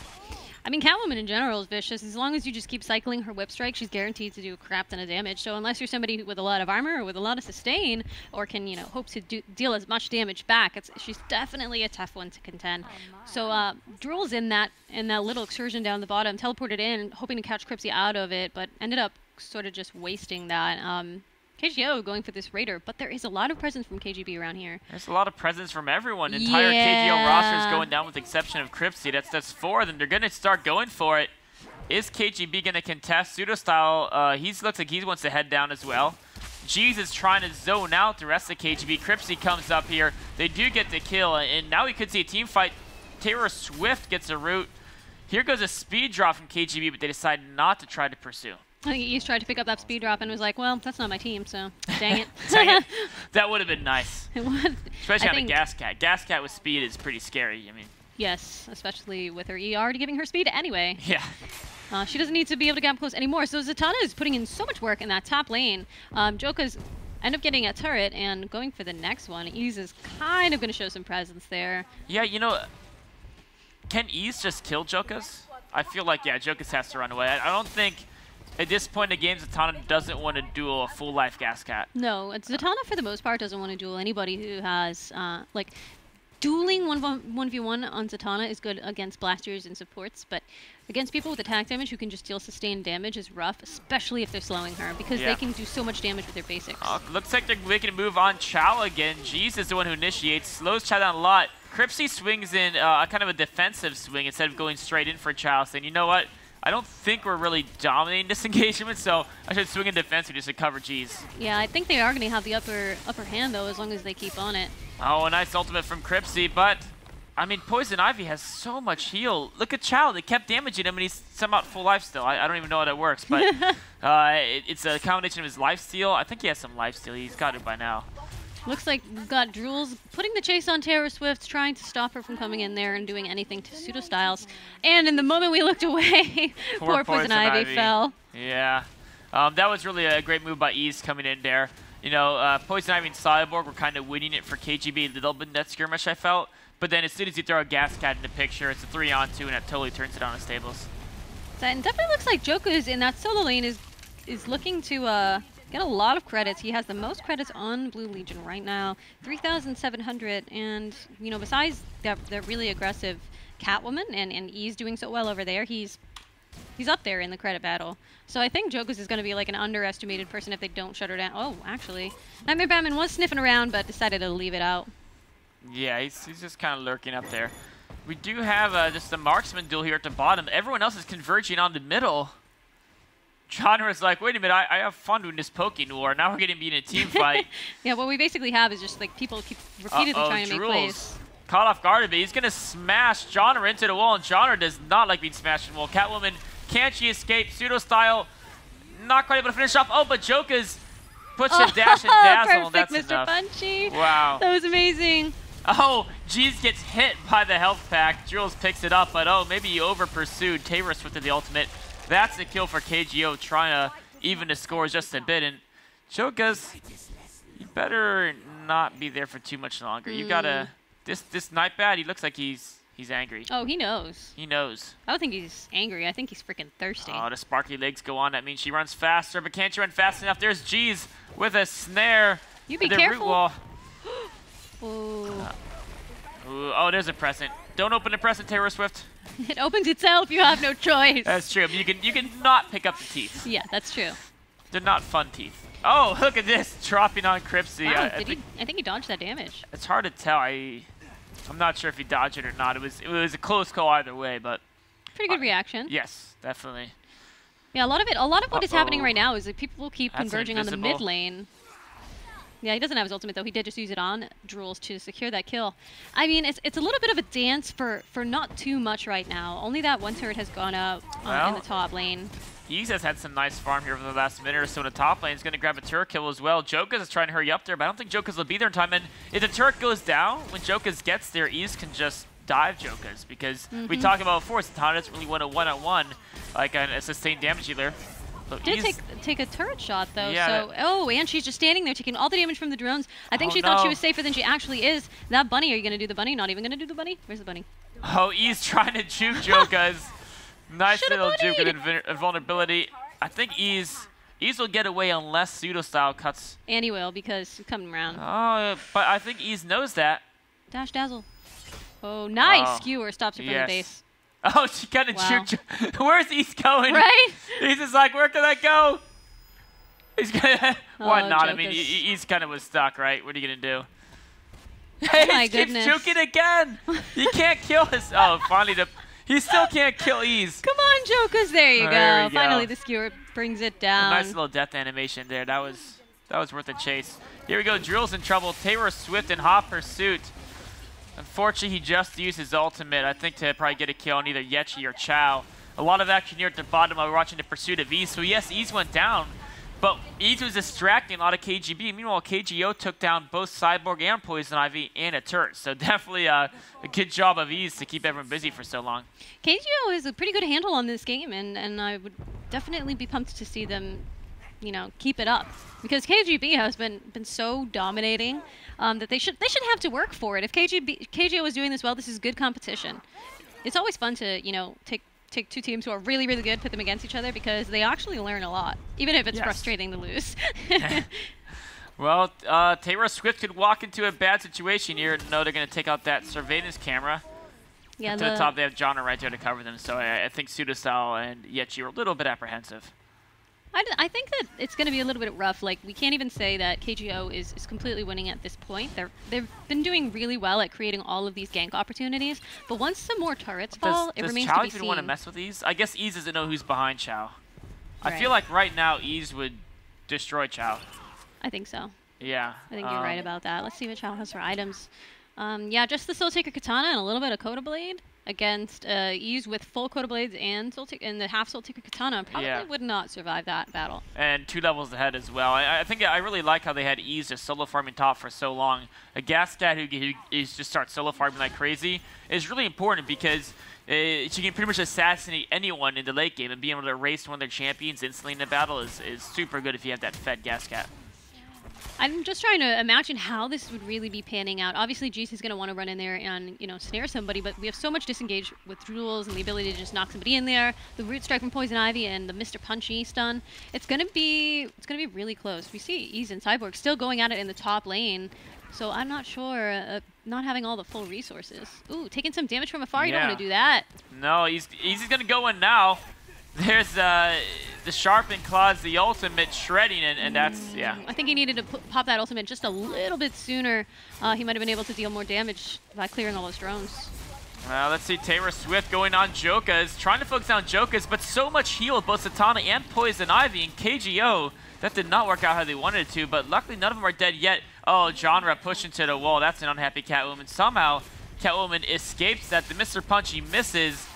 Speaker 2: I mean, Catwoman in general is vicious. As long as you just keep cycling her whip strike, she's guaranteed to do a crap ton of damage. So unless you're somebody with a lot of armor or with a lot of sustain, or can, you know, hope to deal as much damage back, she's definitely a tough one to contend. So Drool's in that little excursion down the bottom, teleported in, hoping to catch Cripsy out of it, but ended up sort of just wasting that. KGO going for this Raider, but there is a lot of presence from KGB around here. There's
Speaker 1: a lot of presence from everyone. Entire KGO roster is going down with the exception of Cripsy. That's 4 of them. They're going to start going for it. Is KGB going to contest? Pseudostyle, he looks like he wants to head down as well. Jeez is trying to zone out the rest of KGB. Cripsy comes up here. They do get the kill, and now we could see a team fight. Taylor Swift gets a root. Here goes a speed drop from KGB, but they decide not to try to pursue.
Speaker 2: I think East tried to pick up that speed drop and was like, well, that's not my team, so dang it.
Speaker 1: Dang it. That would have been nice.
Speaker 2: It would.
Speaker 1: Especially on a Gascat. Gascat with speed is pretty scary. I mean.
Speaker 2: Yes, especially with her E already giving her speed anyway.
Speaker 1: Yeah.
Speaker 2: She doesn't need to be able to get up close anymore. So Zatanna is putting in so much work in that top lane. Joka's end up getting a turret and going for the next one. Ease is kind of going to show some presence there.
Speaker 1: Yeah, you know, can Ease just kill Jokas? I feel like, yeah, Jokas has to run away. I don't think... At this point in the game, Zatanna doesn't want to duel a full-life Gascat.
Speaker 2: No, Zatanna, for the most part, doesn't want to duel anybody who has, like, dueling 1v1 on Zatanna is good against blasters and supports, but against people with attack damage who can just deal sustained damage is rough, especially if they're slowing her, because they can do so much damage with their basics.
Speaker 1: Looks like they're making a move on Chow again. Jeez is the one who initiates, slows Chow down a lot. Cripsy swings in kind of a defensive swing instead of going straight in for Chow, saying, you know what? I don't think we're really dominating this engagement, so I should swing in defense just to cover G's.
Speaker 2: Yeah, I think they are going to have the upper hand, though, as long as they keep on it.
Speaker 1: Oh, a nice ultimate from Cripsy, but, I mean, Poison Ivy has so much heal. Look at Chow. They kept damaging him, and he's somehow full life still. I don't even know how that works, but it's a combination of his lifesteal. I think he has some lifesteal. He's got it by now.
Speaker 2: Looks like we've got Drools putting the chase on Taylor Swift, trying to stop her from coming in there and doing anything to Pseudostyles. And in the moment we looked away, poor Poison Ivy fell.
Speaker 1: Yeah. That was really a great move by Ease coming in there. You know, Poison Ivy and Cyborg were kind of winning it for KGB a little bit in that skirmish, I felt. But then as soon as you throw a Gascat in the picture, it's a 3-on-2, and that totally turns it on the stables.
Speaker 2: So, and definitely looks like Jokus in that solo lane is looking to Get a lot of credits. He has the most credits on Blue Legion right now, 3,700. And, you know, besides that really aggressive Catwoman and E's doing so well over there, he's up there in the credit battle. So I think Jokers is going to be like an underestimated person if they don't shut her down. Oh, actually, Nightmare Batman was sniffing around, but decided to leave it out. Yeah,
Speaker 1: he's just kind of lurking up there. We do have just a marksman duel here at the bottom. Everyone else is converging on the middle. Genre's like, wait a minute, I have fun doing this Poking War. Now we're getting beat in a team fight.
Speaker 2: Yeah, what we basically have is just like people keep repeatedly trying to make plays.
Speaker 1: Caught off guard a bit. He's going to smash Genre into the wall, and Genre does not like being smashed in the wall. Catwoman, can she escape? Pseudo style, not quite able to finish off. Oh, but Joker's puts a dash and dazzle, and that's
Speaker 2: Mr.
Speaker 1: enough.
Speaker 2: Punchy.
Speaker 1: Wow.
Speaker 2: That was amazing.
Speaker 1: Oh, Jeez gets hit by the health pack. Jules picks it up, but oh, maybe he over-pursued. Taylor with the ultimate. That's the kill for KGO, trying to even the score just a bit. And Jokas, you better not be there for too much longer. You gotta... This Nightbat, he looks like he's angry.
Speaker 2: Oh, he knows.
Speaker 1: He knows.
Speaker 2: I don't think he's angry. I think he's freaking thirsty.
Speaker 1: Oh, the sparkly legs go on. That means she runs faster, but can't she run fast enough? There's Jeez with a snare.
Speaker 2: You be careful.
Speaker 1: Root wall.
Speaker 2: Ooh.
Speaker 1: Oh, there's a present. Don't open the present, Taylor Swift.
Speaker 2: It opens itself. You have no choice.
Speaker 1: That's true. You can not pick up the teeth.
Speaker 2: Yeah, that's true.
Speaker 1: They're not fun teeth. Oh, look at this. Dropping on Cripsy.
Speaker 2: Wow, I think he dodged that damage.
Speaker 1: It's hard to tell. I'm not sure if he dodged it or not. It was a close call either way, but
Speaker 2: pretty good reaction.
Speaker 1: Yes, definitely.
Speaker 2: Yeah, a lot of what is happening right now is that people keep converging on the mid lane. Yeah, he doesn't have his ultimate though. He did just use it on Drools to secure that kill. I mean, it's a little bit of a dance for not too much right now. Only that one turret has gone up in the top lane.
Speaker 1: He's has had some nice farm here for the last minute or so in the top lane. He's going to grab a turret kill as well. Jokas is trying to hurry up there, but I don't think Jokas will be there in time. And if the turret goes down, when Jokas gets there, Ease can just dive Jokas, because we talked about before, Satana doesn't really want a one-on-one, like a sustained damage dealer. So
Speaker 2: did take a turret shot though. Yeah, so and she's just standing there taking all the damage from the drones. I think she thought she was safer than she actually is. That bunny, are you going to do the bunny? Not even going to do the bunny? Where's the bunny?
Speaker 1: Oh, Ease trying to juke Jokas. Nice little juke with invulnerability. I think Ease will get away unless Pseudo Style cuts.
Speaker 2: And he will, because he's coming around.
Speaker 1: Oh, but I think Ease knows that.
Speaker 2: Dash dazzle. Oh, nice skewer. Stops her from the base.
Speaker 1: Oh, she kind of juked. Where's Ease going?
Speaker 2: Right?
Speaker 1: He's just like, where can I go? He's gonna. Why not?
Speaker 2: Jokas.
Speaker 1: I mean, Ease kind of was stuck, right? What are you gonna do?
Speaker 2: Oh my goodness.
Speaker 1: Keeps juking again. You can't kill us. Oh, finally he still can't kill Ease.
Speaker 2: Come on, Jokas. There you go. Finally, the skewer brings it down.
Speaker 1: A nice little death animation there. That was worth a chase. Here we go. Drill's in trouble. Taylor Swift in hot pursuit. Unfortunately, he just used his ultimate, I think, to probably get a kill on either Yechi or Chow. A lot of action here at the bottom while we're watching the pursuit of Ease. So yes, Ease went down, but Ease was distracting a lot of KGB. Meanwhile, KGO took down both Cyborg and Poison Ivy and a turret. So definitely a good job of Ease to keep everyone busy for so long.
Speaker 2: KGO has a pretty good handle on this game, and I would definitely be pumped to see them, you know, keep it up, because KGB has been so dominating that they should have to work for it. If KGO is doing this well, this is good competition. It's always fun to, you know, take two teams who are really, really good, put them against each other, because they actually learn a lot, even if it's frustrating to lose.
Speaker 1: Well, Taylor Swift could walk into a bad situation here. No, they're going to take out that surveillance camera. Yeah, to the top, they have John right there to cover them. So I think Pseudostyle and Yechi are a little bit apprehensive.
Speaker 2: I think that it's going to be a little bit rough. Like, we can't even say that KGO is completely winning at this point. They've been doing really well at creating all of these gank opportunities. But once some more turrets fall, it remains to be seen.
Speaker 1: Does Chow even want to mess with Ease? I guess Ease doesn't know who's behind Chow. Right. I feel like right now Ease would destroy Chow.
Speaker 2: I think so.
Speaker 1: Yeah.
Speaker 2: I think you're right about that. Let's see what Chow has for items. Yeah, just the Soul Taker Katana and a little bit of Coda Blade against Ease with full Coda Blades and the half Soul Taker Katana. Probably would not survive that battle. And
Speaker 1: 2 levels ahead as well. I think I really like how they had Ease just solo farming top for so long. A Gascat who just starts solo farming like crazy is really important, because she can pretty much assassinate anyone in the late game, and being able to race one of their champions instantly in the battle is super good if you have that fed Gascat.
Speaker 2: I'm just trying to imagine how this would really be panning out. Obviously, Jeez is going to want to run in there and, you know, snare somebody, but we have so much disengage with Jules and the ability to just knock somebody in there. The Root Strike from Poison Ivy and the Mr. Punchy stun. It's going to be really close. We see Ease and Cyborg still going at it in the top lane, so I'm not sure. Not having all the full resources. Ooh, taking some damage from afar. You don't want to do that.
Speaker 1: No, Easy's going to go in now. There's the Sharpened Claws, the ultimate shredding, and that's, yeah.
Speaker 2: I think he needed to pop that ultimate just a little bit sooner. He might have been able to deal more damage by clearing all those drones.
Speaker 1: Let's see, Taylor Swift going on Jokas, trying to focus on Jokas, but so much heal with both Zatanna and Poison Ivy and KGO. That did not work out how they wanted it to, but luckily none of them are dead yet. Oh, Genre pushing to the wall. That's an unhappy Catwoman. Somehow, Catwoman escapes that. The Mr. Punchy misses.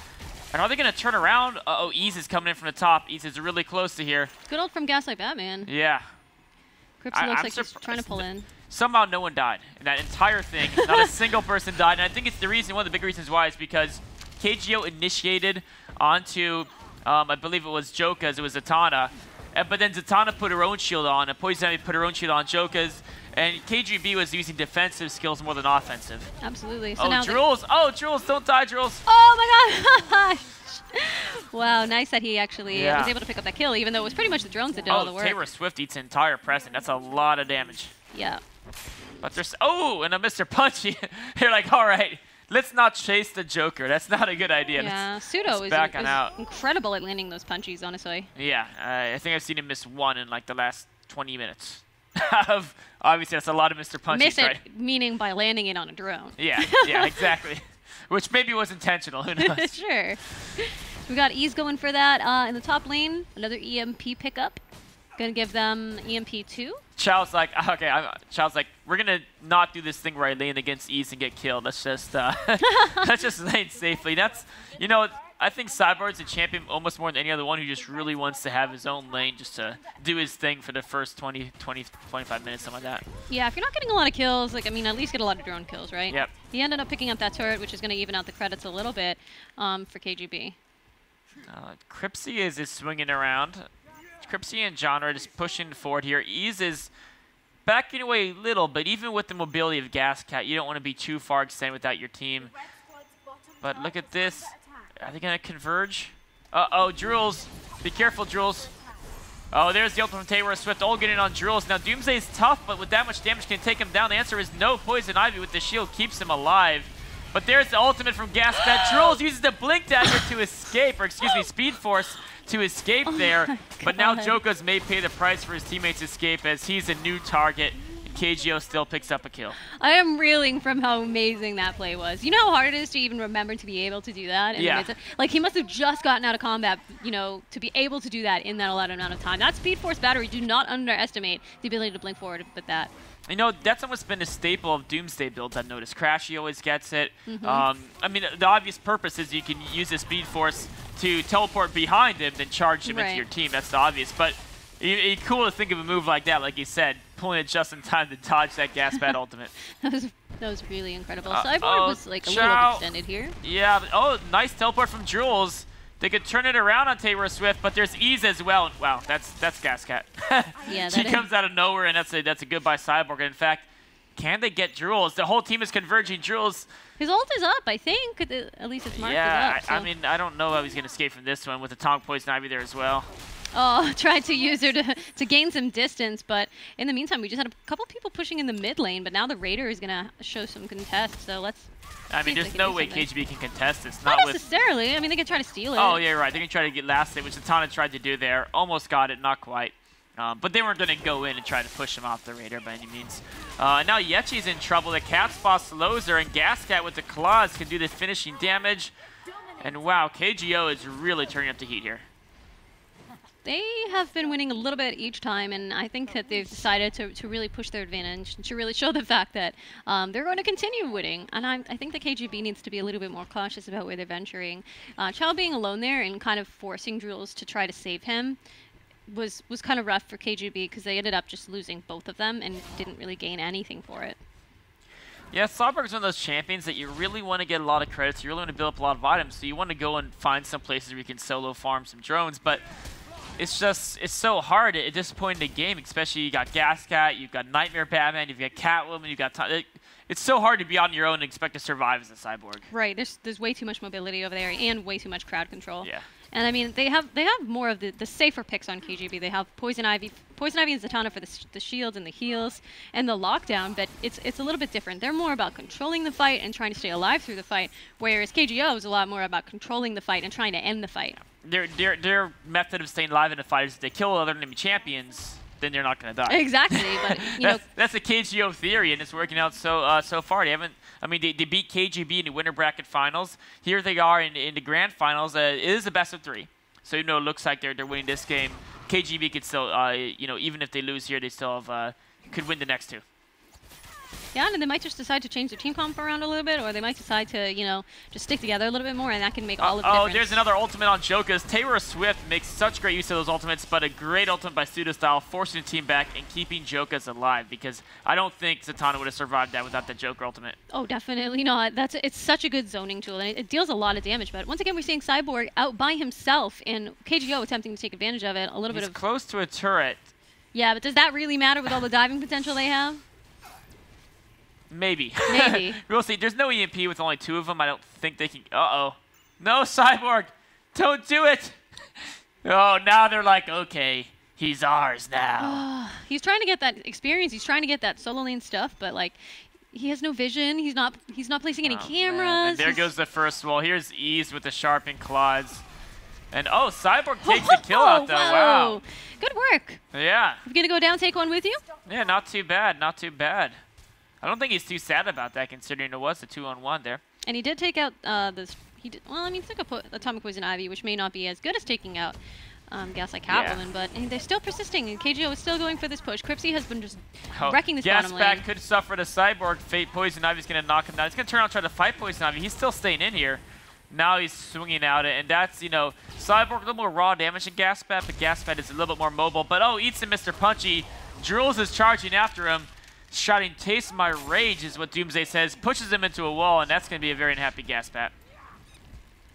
Speaker 1: And are they going to turn around? Uh-oh, Ease is coming in from the top. Ease is really close to here.
Speaker 2: Good old from Gaslight Batman.
Speaker 1: Yeah.
Speaker 2: Cripsy looks like he's trying to pull in.
Speaker 1: Somehow no one died in that entire thing. Not a single person died. And I think it's the reason, one of the big reasons why is because KGO initiated onto, I believe it was Jokas, it was Zatanna. But then Zatanna put her own shield on, and Poison Ivy put her own shield on Jokas. And KGB was using defensive skills more than offensive.
Speaker 2: Absolutely. So
Speaker 1: oh,
Speaker 2: now
Speaker 1: Jules! Oh, Jules, don't die, Jules!
Speaker 2: Oh my gosh! Wow, nice that he actually was able to pick up that kill, even though it was pretty much the drones that did all the work.
Speaker 1: Taylor Swift eats entire present. That's a lot of damage.
Speaker 2: Yeah.
Speaker 1: But there's and a Mr. Punchy. You're like, all right, let's not chase the Joker. That's not a good idea.
Speaker 2: Yeah, Pseudo is incredible at landing those punchies, honestly.
Speaker 1: Yeah, I think I've seen him miss one in like the last 20 minutes. Obviously, that's a lot of Mr. Punchy.
Speaker 2: Miss it, meaning by landing it on a drone.
Speaker 1: Yeah, yeah, exactly. Which maybe was intentional. Who knows?
Speaker 2: Sure. We got Ease going for that in the top lane. Another EMP pickup. Gonna give them EMP 2.
Speaker 1: Chow's like, okay. Chow's like, we're gonna not do this thing where I lane against Ease and get killed. Let's just let's just lane safely. That's, you know. I think Cyborg's a champion almost more than any other one who just really wants to have his own lane just to do his thing for the first 20, 25 minutes, something like that.
Speaker 2: Yeah, if you're not getting a lot of kills, like, I mean, at least get a lot of drone kills, right?
Speaker 1: Yep.
Speaker 2: He ended up picking up that turret, which is going to even out the credits a little bit for KGB.
Speaker 1: Cripsy is swinging around. Cripsy and John are just pushing forward here. Ease is backing away a little, but even with the mobility of Gascat, you don't want to be too far extended without your team. But look at this. Are they going to converge? Uh-oh, Jules. Be careful, Jules. Oh, there's the ultimate from Taylor Swift. All getting on Jules. Now, Doomsday is tough, but with that much damage, can take him down? The answer is no. Poison Ivy with the shield keeps him alive. But there's the ultimate from Gaspat. Jules uses the Blink Dagger to escape, or excuse me, Speed Force to escape there. But now Jokas may pay the price for his teammates' escape as he's a new target. KGO still picks up a kill.
Speaker 2: I am reeling from how amazing that play was. You know how hard it is to even remember to be able to do that? And
Speaker 1: yeah.
Speaker 2: Like, he must have just gotten out of combat, you know, to be able to do that in that allotted amount of time. That Speed Force battery, do not underestimate the ability to blink forward with that.
Speaker 1: You know, that's almost been a staple of Doomsday builds, I've noticed. Crashy always gets it. I mean, the obvious purpose is you can use the Speed Force to teleport behind him, then charge him into your team. That's the obvious. But it's cool to think of a move like that, like you said, pulling it just in time to dodge that Gaspat ultimate.
Speaker 2: That was really incredible. Cyborg was like a little extended here. Yeah,
Speaker 1: but, nice teleport from Jules. They could turn it around on Taylor Swift, but there's Ease as well. Wow, that's Gascat.
Speaker 2: Yeah,
Speaker 1: she comes out of nowhere, and that's a goodbye Cyborg. In fact, can they get Jules? The whole team is converging. Jules.
Speaker 2: His ult is up, I think. At least it's marked
Speaker 1: as
Speaker 2: up. So.
Speaker 1: I mean, I don't know how he's going to escape from this one with the Tonk Poison Ivy there as well.
Speaker 2: Oh, tried to use her to gain some distance, but in the meantime, we just had a couple people pushing in the mid lane, but now the Raider is going to show some contest, so let's
Speaker 1: I mean, there's no way KGB can contest this.
Speaker 2: Not necessarily. I mean, they can try to steal it.
Speaker 1: Oh, yeah, right. They can try to get last hit, which Zatanna tried to do there. Almost got it, not quite. But they weren't going to go in and try to push him off the Raider by any means. Now Yechi's in trouble. The Cat's Paw slows her, and Gascat with the claws can do the finishing damage. And wow, KGO is really turning up the heat here.
Speaker 2: They have been winning a little bit each time, and I think that they've decided to really push their advantage, to really show the fact that they're going to continue winning. And I think the KGB needs to be a little bit more cautious about where they're venturing. Chow being alone there and kind of forcing Jules to try to save him was kind of rough for KGB because they ended up just losing both of them and didn't really gain anything for it.
Speaker 1: Yeah, Slotberg's one of those champions that you really want to get a lot of credits. You really want to build up a lot of items, so you want to go and find some places where you can solo farm some drones, but it's so hard at this point in the game, especially you got Gascat, you've got Nightmare Batman, you've got Catwoman, you've got it's so hard to be on your own and expect to survive as a Cyborg.
Speaker 2: Right. There's way too much mobility over there and way too much crowd control.
Speaker 1: Yeah.
Speaker 2: And I mean, they have more of the safer picks on KGB. They have Poison Ivy and Zatanna for the shields and the heals and the lockdown, but it's a little bit different. They're more about controlling the fight and trying to stay alive through the fight, whereas KGO is a lot more about controlling the fight and trying to end the fight.
Speaker 1: Their method of staying alive in a fight is if they kill other enemy champions, then they're not going to die.
Speaker 2: Exactly, but you know,
Speaker 1: that's a KGO theory, and it's working out so far. They haven't. I mean, they beat KGB in the winter bracket finals. Here they are in the grand finals. It is a best of 3, so it looks like they're winning this game. KGB could still, even if they lose here, they still have could win the next 2.
Speaker 2: Yeah, and they might just decide to change their team comp around a little bit, or they might decide to, just stick together a little bit more, and that can make all of the difference.
Speaker 1: Oh, there's another ultimate on Jokas. Taylor Swift makes such great use of those ultimates, but a great ultimate by Pseudostyle, forcing the team back and keeping Jokas alive, because I don't think Zatanna would have survived that without the Joker ultimate.
Speaker 2: Oh, definitely not. It's such a good zoning tool, and it deals a lot of damage, but once again, we're seeing Cyborg out by himself, and KGO attempting to take advantage of it.
Speaker 1: He's close to a turret.
Speaker 2: Yeah, but does that really matter with all the diving potential they have?
Speaker 1: Maybe.
Speaker 2: Maybe.
Speaker 1: We'll see. There's no EMP with only 2 of them. I don't think they can. Uh-oh. No, Cyborg. Don't do it. Oh, now they're like, okay, he's ours now.
Speaker 2: He's trying to get that experience. He's trying to get that solo lane stuff, but like, he has no vision. He's not placing any cameras.
Speaker 1: There goes the first wall. Here's Ease with the sharpened claws. And Cyborg takes the kill out though.
Speaker 2: Whoa.
Speaker 1: Wow.
Speaker 2: Good work.
Speaker 1: Yeah.
Speaker 2: You gonna go down, take one with you?
Speaker 1: Yeah, not too bad. Not too bad. I don't think he's too sad about that, considering it was a 2-on-1 there. And
Speaker 2: he did take out this. He took Atomic Poison Ivy, which may not be as good as taking out Gaslight Catwoman, but they're still persisting, and KGO is still going for this push. Cripsy has been just wrecking this bottom lane.
Speaker 1: Gasback could suffer the Cyborg fate. Poison Ivy's going to knock him down. He's going to turn around and try to fight Poison Ivy. He's still staying in here. Now he's swinging out it, and that's, Cyborg a little more raw damage than Gasbat, but Gasbat is a little bit more mobile. But eats him, Mr. Punchy. Jules is charging after him. Shouting, "Taste my rage," is what Doomsday says. Pushes him into a wall, and that's going to be a very unhappy Gaspat.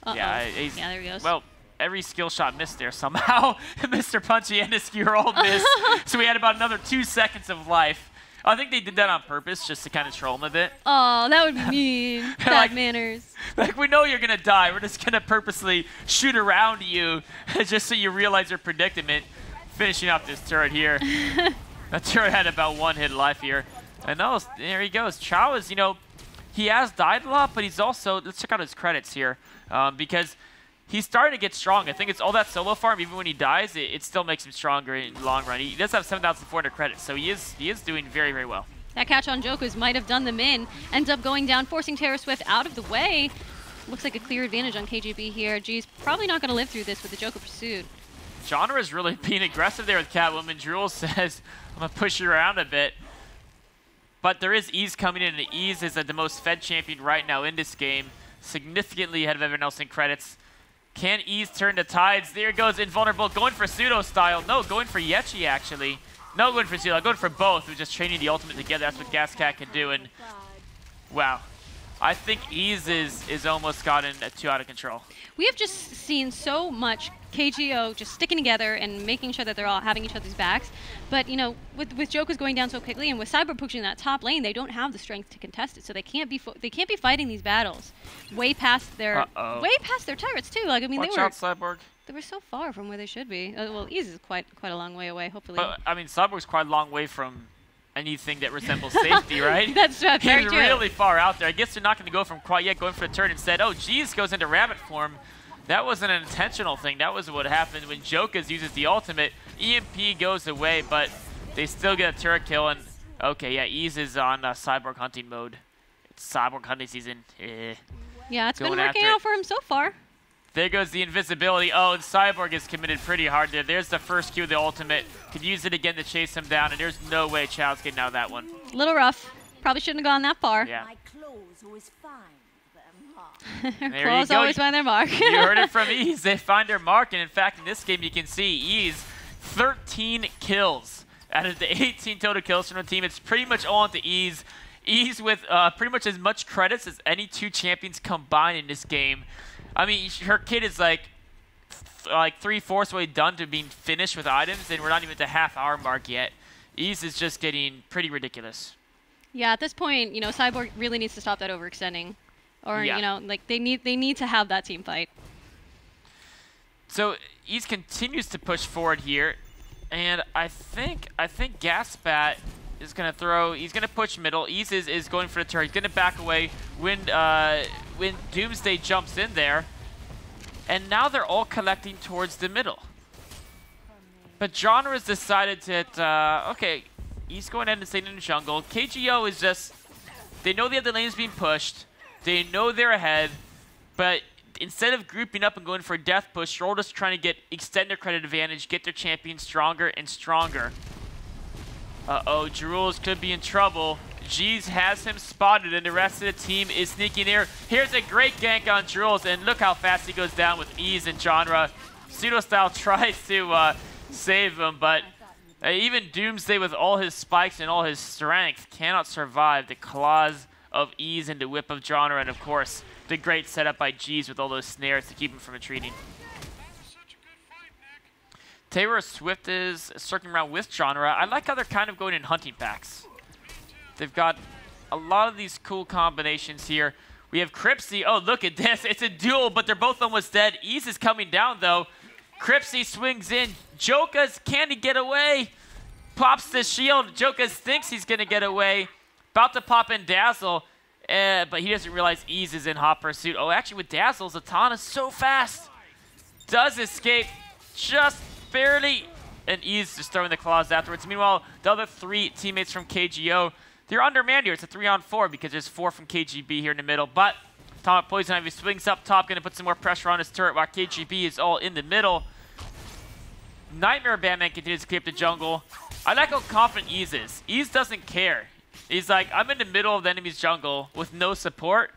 Speaker 2: Yeah, there he goes.
Speaker 1: Well, every skill shot missed there somehow. Mr. Punchy and his roll missed. So we had about another 2 seconds of life. I think they did that on purpose, just to kind of troll him a bit.
Speaker 2: Oh, that would be mean. Bad manners.
Speaker 1: Like, we know you're going to die. We're just going to purposely shoot around you just so you realize your predicament. Finishing off this turret here. That turret had about 1 hit life here. And there he goes. Chow is, he has died a lot, but he's also, let's check out his credits here, because he's starting to get strong. I think it's all that solo farm, even when he dies, it still makes him stronger in the long run. He does have 7,400 credits, so he is doing very, very well.
Speaker 2: That catch on Jokus might have done them in. Ends up going down, forcing Taylor Swift out of the way. Looks like a clear advantage on KGB here. G's probably not going to live through this with the Joker pursuit.
Speaker 1: Genre is really being aggressive there with Catwoman. Jules says, I'm going to push you around a bit. But there is Ease coming in, and Ease is the most fed champion right now in this game, significantly ahead of everyone else in credits. Can Ease turn the tides? There goes Invulnerable, going for Pseudo style. No, going for Yechi, actually. No, going for Pseudo, going for both. We're just training the ultimate together. That's what Gascat can do, and wow. I think Ease is almost gotten too out of control.
Speaker 2: We have just seen so much KGO just sticking together and making sure that they're all having each other's backs. But, with Joker's going down so quickly and with Cyber pushing that top lane, they don't have the strength to contest it. So they can't be fighting these battles way past their turrets too. Like, I mean,
Speaker 1: Watch out, Cyborg.
Speaker 2: They were so far from where they should be. Well, Ease is quite a long way away, hopefully.
Speaker 1: But, I mean, Cyborg's quite a long way from anything that resembles safety, right?
Speaker 2: That's very true.
Speaker 1: He's really far out there. I guess they're not going to go from quite yet, going for the turn instead. Oh, Jeez goes into rabbit form. That wasn't an intentional thing. That was what happened when Jokas uses the ultimate. EMP goes away, but they still get a turret kill. And okay, yeah, Ease is on Cyborg hunting mode. It's Cyborg hunting season.
Speaker 2: Yeah, it's been working out for him so far.
Speaker 1: There goes the invisibility. Oh, and Cyborg is committed pretty hard there. There's the first Q of the ultimate. Could use it again to chase him down, and there's no way Chow's getting out of that one.
Speaker 2: A little rough. Probably shouldn't have gone that far.
Speaker 1: Yeah.
Speaker 3: My clothes always find their mark.
Speaker 2: Clothes always find their mark.
Speaker 1: You heard it from Ease. They find their mark, and in fact, in this game, you can see Ease 13 kills out of the 18 total kills from the team. It's pretty much all into Ease. Ease with pretty much as much credits as any 2 champions combined in this game. I mean, her kid is like like 3/4 way done to being finished with items, and we're not even at the half-hour mark yet. Ease is just getting pretty ridiculous.
Speaker 2: Yeah, at this point, you know, Cyborg really needs to stop that overextending, or
Speaker 1: Yeah.
Speaker 2: you know, like they need to have that team fight.
Speaker 1: So Ease continues to push forward here, and I think Gaspat is gonna throw. He's gonna push middle. Ease is going for the turret. He's gonna back away when Doomsday jumps in there, and now they're all collecting towards the middle. But Genre's decided that okay, he's going ahead and staying in the jungle. KGO is just, they know the other lane's being pushed. They know they're ahead, but instead of grouping up and going for a death push, they're all just trying to extend their credit advantage, get their champion stronger and stronger. Uh-oh, Jules could be in trouble. Jeez has him spotted, and the rest of the team is sneaking here. Here's a great gank on Jules, and look how fast he goes down with Ease and Genre. Pseudo-Style tries to save him, but even Doomsday with all his spikes and all his strength cannot survive the claws of Ease and the whip of Genre, and of course, the great setup by Jeez with all those snares to keep him from retreating. Taylor Swift is circling around with Genre. I like how they're kind of going in hunting packs. They've got a lot of these cool combinations here. We have Cripsy. Oh, look at this. It's a duel, but they're both almost dead. Ease is coming down, though. Cripsy swings in. Jokas, can he get away? Pops the shield. Jokas thinks he's going to get away. About to pop in Dazzle, but he doesn't realize Ease is in hot pursuit. Oh, actually, with Dazzle, Zatanna's so fast. Does escape just barely, and Ease just throwing the claws afterwards. Meanwhile, the other 3 teammates from KGO, they're undermanned here. It's a 3-on-4 because there's 4 from KGB here in the middle. But Atomic Poison Ivy swings up top, going to put some more pressure on his turret while KGB is all in the middle. Nightmare Batman continues to keep the jungle. I like how confident Ease is. Ease doesn't care. He's like, I'm in the middle of the enemy's jungle with no support,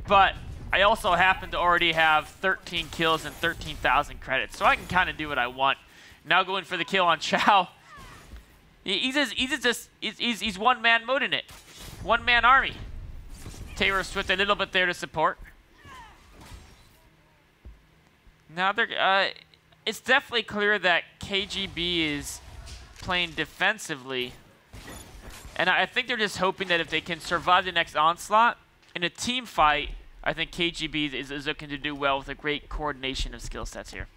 Speaker 1: but I also happen to already have 13 kills and 13,000 credits, so I can kind of do what I want. Now going for the kill on Chow. He's one-man mode in it. One-man army. Taylor Swift a little bit there to support. Now they're, it's definitely clear that KGB is playing defensively. And I think they're just hoping that if they can survive the next onslaught in a team fight, I think KGB is looking to do well with a great coordination of skill sets here.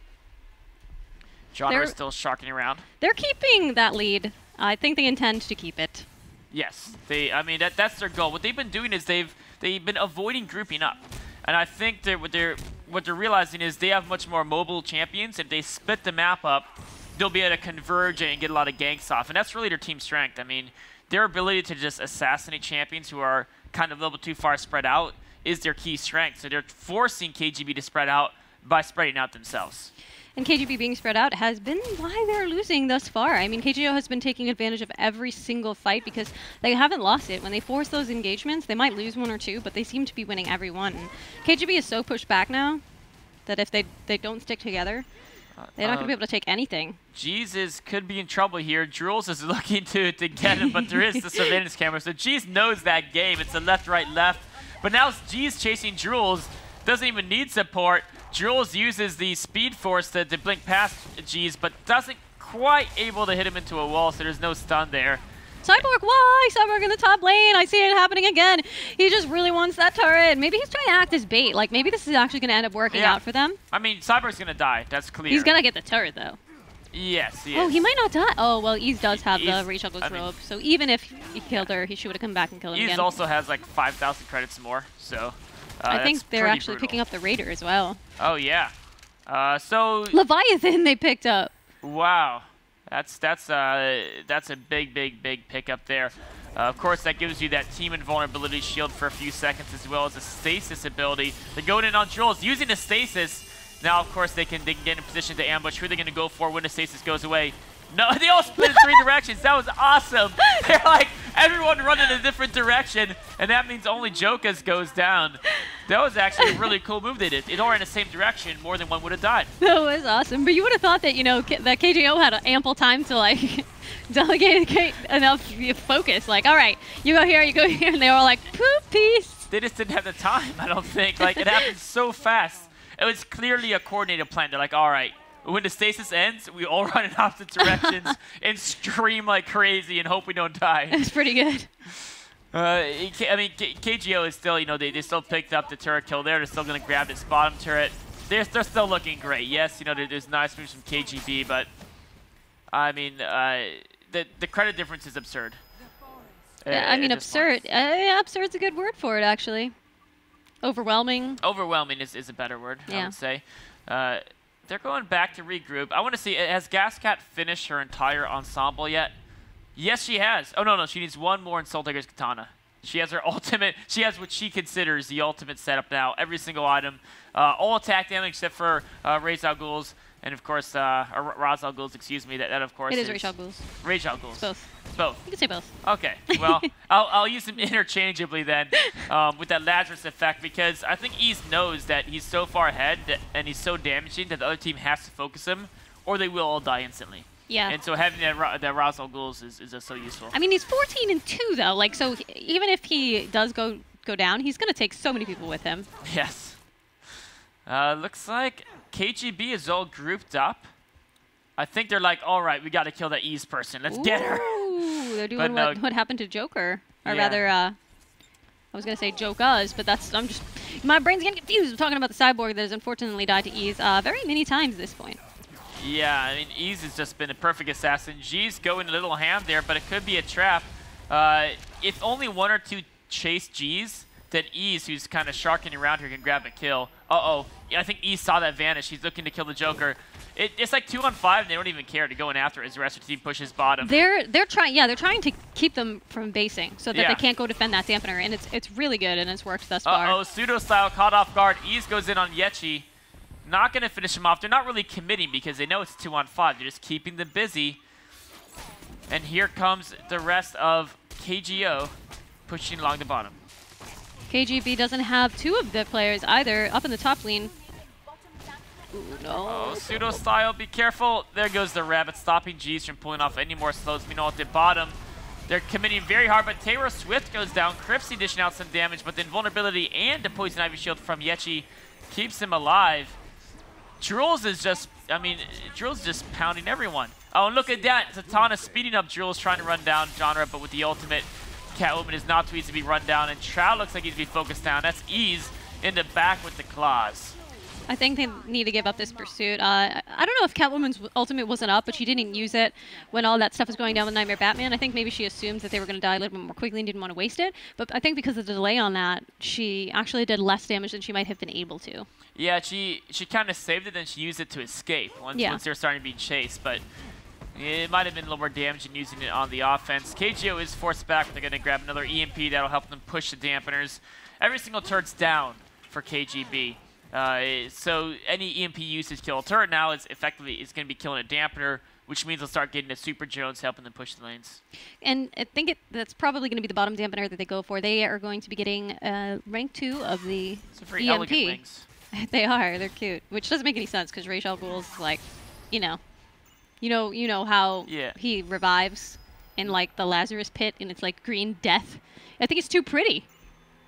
Speaker 1: Genre is still sharking around.
Speaker 2: They're keeping that lead. I think they intend to keep it.
Speaker 1: Yes, I mean that's their goal. What they've been doing is they've been avoiding grouping up, and I think what they're realizing is they have much more mobile champions. If they split the map up, they'll be able to converge and get a lot of ganks off, and that's really their team strength. I mean, their ability to just assassinate champions who are kind of a little bit too far spread out is their key strength. So they're forcing KGB to spread out by spreading out themselves.
Speaker 2: And KGB being spread out has been why they're losing thus far. I mean, KGO has been taking advantage of every single fight because they haven't lost it. When they force those engagements, they might lose 1 or 2, but they seem to be winning every one. And KGB is so pushed back now that if they don't stick together, they're not going to be able to take anything.
Speaker 1: Jeez could be in trouble here. Jules is looking to get him, but there is the surveillance camera. So Jeez knows that game. It's a left, right, left. But now Jeez chasing Jules. Doesn't even need support. Jules uses the Speed Force to blink past Jeez, but doesn't quite able to hit him into a wall, so there's no stun there.
Speaker 2: Cyborg, why? Cyborg in the top lane. I see it happening again. He just really wants that turret. Maybe he's trying to act as bait. Like, maybe this is actually going to end up working out for them.
Speaker 1: I mean, Cyborg's going to die. That's clear.
Speaker 2: He's going to get the turret, though.
Speaker 1: Yes, he is.
Speaker 2: Oh, he might not die. Oh, well, Ease does have the Reshuggle's robe. So even if he killed her, he should have come back and killed him again.
Speaker 1: Ease also has like 5,000 credits more, so
Speaker 2: I think they're actually picking up the Raider as well.
Speaker 1: Oh, yeah. So
Speaker 2: Leviathan they picked up.
Speaker 1: Wow. That's a big pickup there. Of course, that gives you that team invulnerability shield for a few seconds, as well as a stasis ability. They're going in on Jules, using the stasis. Now, of course, they can get in position to ambush. Who are they going to go for when the stasis goes away? No, they all split in 3 directions. That was awesome. They're like, everyone running a different direction, and that means only Jokas goes down. That was actually a really cool move they did. It all ran in the same direction. More than one would have died.
Speaker 2: That was awesome. But you would have thought that, you know, that KGO had ample time to, like, delegate enough focus. Like, all right, you go here, and they were all like, poop, peace.
Speaker 1: They just didn't have the time, I don't think. Like, it happened so fast. It was clearly a coordinated plan. They're like, all right, when the stasis ends, we all run in opposite directions and scream like crazy and hope we don't die.
Speaker 2: It's pretty good.
Speaker 1: I mean, KGO is still, you know, they still picked up the turret kill there. They're still going to grab this bottom turret. They're still looking great. Yes, you know, there's nice moves from KGB, but I mean, the credit difference is absurd.
Speaker 2: Yeah, I mean, absurd. Absurd's a good word for it, actually. Overwhelming.
Speaker 1: Overwhelming is a better word,
Speaker 2: yeah.
Speaker 1: I would say. They're going back to regroup. I want to see, has Gascat finished her entire ensemble yet? Yes, she has. Oh, no, she needs one more in Soul Taker's Katana. She has her ultimate. She has what she considers the ultimate setup now. Every single item. All attack damage except for Ra's al Ghul's. And, of course, Ra's al Ghul's, excuse me. That of course,
Speaker 2: is Ra's al Ghul's.
Speaker 1: Ra's al Ghul's.
Speaker 2: It's both.
Speaker 1: It's both.
Speaker 2: You can say both.
Speaker 1: Okay. Well, I'll use them interchangeably then with that Lazarus effect, because I think East knows that he's so far ahead and he's so damaging that the other team has to focus him, or they will all die instantly.
Speaker 2: Yeah.
Speaker 1: And so having that Ra's al Ghul's is just so useful.
Speaker 2: I mean, he's 14-2 though. Like, so even if he does go down, he's gonna take so many people with him.
Speaker 1: Yes. Looks like KGB is all grouped up. I think they're like, all right, we got to kill that East person. Let's get her.
Speaker 2: Ooh, they're doing what happened to Joker, or rather, I was gonna say Jokas, but my brain's getting confused. I'm talking about the cyborg that has unfortunately died to Ease very many times at this point.
Speaker 1: Yeah, I mean, Ease has just been a perfect assassin. G's going a little ham there, but it could be a trap. If only one or two chase G's, then Ease, who's kind of sharking around here, can grab a kill. Uh-oh. I think Ease saw that vanish. He's looking to kill the Joker. It's like 2-on-5, and they don't even care to go in after it as the rest of the team pushes bottom.
Speaker 2: They're trying to keep them from basing so that they can't go defend that dampener, and it's really good, and it's worked thus far.
Speaker 1: Uh-oh, pseudo-style caught off guard. Ease goes in on Yechi. Not going to finish him off. They're not really committing because they know it's 2-on-5. They're just keeping them busy. And here comes the rest of KGO pushing along the bottom.
Speaker 2: KGB doesn't have two of the players either up in the top lane. Ooh, no.
Speaker 1: Oh, pseudo-style, be careful. There goes the rabbit, stopping G's from pulling off any more slows. Meanwhile, at the bottom, they're committing very hard, but Taylor Swift goes down. Cripsy dishing out some damage, but the invulnerability and the Poison Ivy shield from Yechi keeps him alive. Jules is just, I mean, Jules just pounding everyone. Oh, and look at that. Zatanna speeding up Jules, trying to run down Genre, but with the ultimate, Catwoman is not too easy to be run down, and Trout looks like he's to be focused down. That's Ease in the back with the claws.
Speaker 2: I think they need to give up this pursuit. I don't know if Catwoman's ultimate wasn't up, but she didn't use it when all that stuff was going down with Nightmare Batman. I think maybe she assumed that they were going to die a little bit more quickly and didn't want to waste it. But I think because of the delay on that, she actually did less damage than she might have been able to.
Speaker 1: Yeah, she kind of saved it, then she used it to escape once they were starting to be chased. But it might have been a little more damage than using it on the offense. KGO is forced back. They're going to grab another EMP. That'll help them push the dampeners. Every single turret's down for KGB. So any EMP usage kill a turret now is effectively going to be killing a dampener, which means they'll start getting a Super Jones helping them push the lanes.
Speaker 2: And I think that's probably going to be the bottom dampener that they go for. They are going to be getting rank 2 of the
Speaker 1: Some very
Speaker 2: EMP.
Speaker 1: elegant wings.
Speaker 2: They are. They're cute, which doesn't make any sense because Ra's al Ghul's like, you know how he revives in like the Lazarus pit and it's like green death. I think it's too pretty.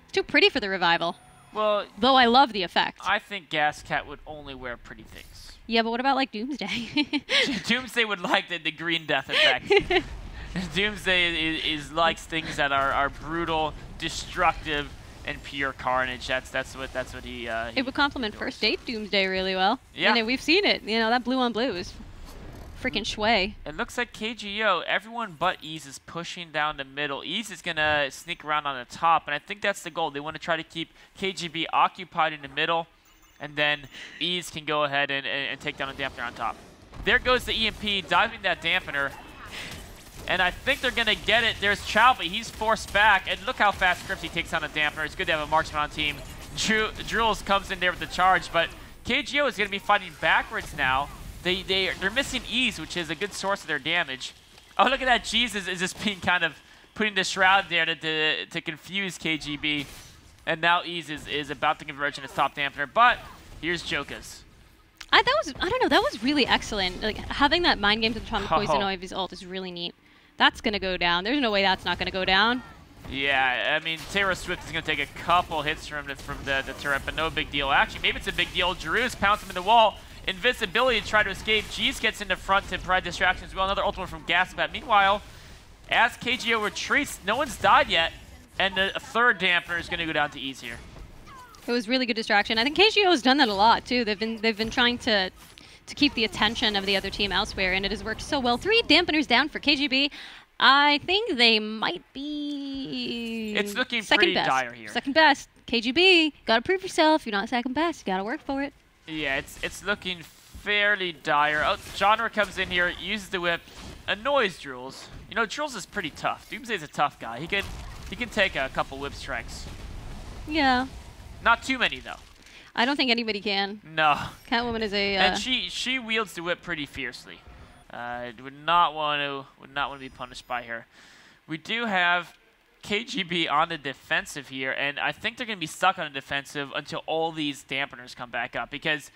Speaker 2: It's too pretty for the revival.
Speaker 1: Well,
Speaker 2: though I love the effect.
Speaker 1: I think Gascat would only wear pretty things.
Speaker 2: Yeah, but what about like Doomsday?
Speaker 1: Doomsday would like the green death effect. Doomsday likes things that are brutal, destructive, and pure carnage. That's what he
Speaker 2: it would complement First Date Doomsday really well.
Speaker 1: Yeah.
Speaker 2: And we've seen it. You know, that blue on blue is freaking shui.
Speaker 1: It looks like KGO, everyone but Ease is pushing down the middle. Ease is going to sneak around on the top, and I think that's the goal. They want to try to keep KGB occupied in the middle, and then Ease can go ahead and take down a dampener on top. There goes the EMP, diving that dampener, and I think they're going to get it. There's Chow, but he's forced back, and look how fast Cripsy takes down a dampener. It's good to have a marksman on team. Jules comes in there with the charge, but KGO is going to be fighting backwards now. They're missing Ease, which is a good source of their damage. Oh, look at that. Jesus is just being kind of putting the shroud there to confuse KGB. And now Ease is about to converge in his top dampener. But here's Jokas.
Speaker 2: I don't know, that was really excellent. Like having that mind game to the Poison Ivy's ult is really neat. That's going to go down. There's no way that's not going to go down.
Speaker 1: Yeah, I mean, Taylor Swift is going to take a couple hits from the turret, but no big deal. Actually, maybe it's a big deal. Drew's pounced him in the wall. invisibility to try to escape. Jeez gets into front to provide distraction as well. Another ultimate from Gaspat. Meanwhile, as KGO retreats, no one's died yet, and a third dampener is going to go down to Ease here.
Speaker 2: It was really good distraction. I think KGO has done that a lot too. They've been trying to keep the attention of the other team elsewhere, and it has worked so well. 3 dampeners down for KGB. I think they might be
Speaker 1: It's looking
Speaker 2: second
Speaker 1: pretty
Speaker 2: best.
Speaker 1: dire here.
Speaker 2: Second best. KGB, gotta prove yourself. You're not second best. You gotta work for it.
Speaker 1: Yeah, it's looking fairly dire. Oh, Genre comes in here, uses the whip, annoys Jules. You know, Jules is pretty tough. Doomsday's a tough guy. He can take a couple whip strikes.
Speaker 2: Yeah.
Speaker 1: Not too many though.
Speaker 2: I don't think anybody can.
Speaker 1: No.
Speaker 2: Catwoman is a.
Speaker 1: And she wields the whip pretty fiercely. Would not want to be punished by her. We do have KGB on the defensive here, and I think they're going to be stuck on the defensive until all these dampeners come back up. Because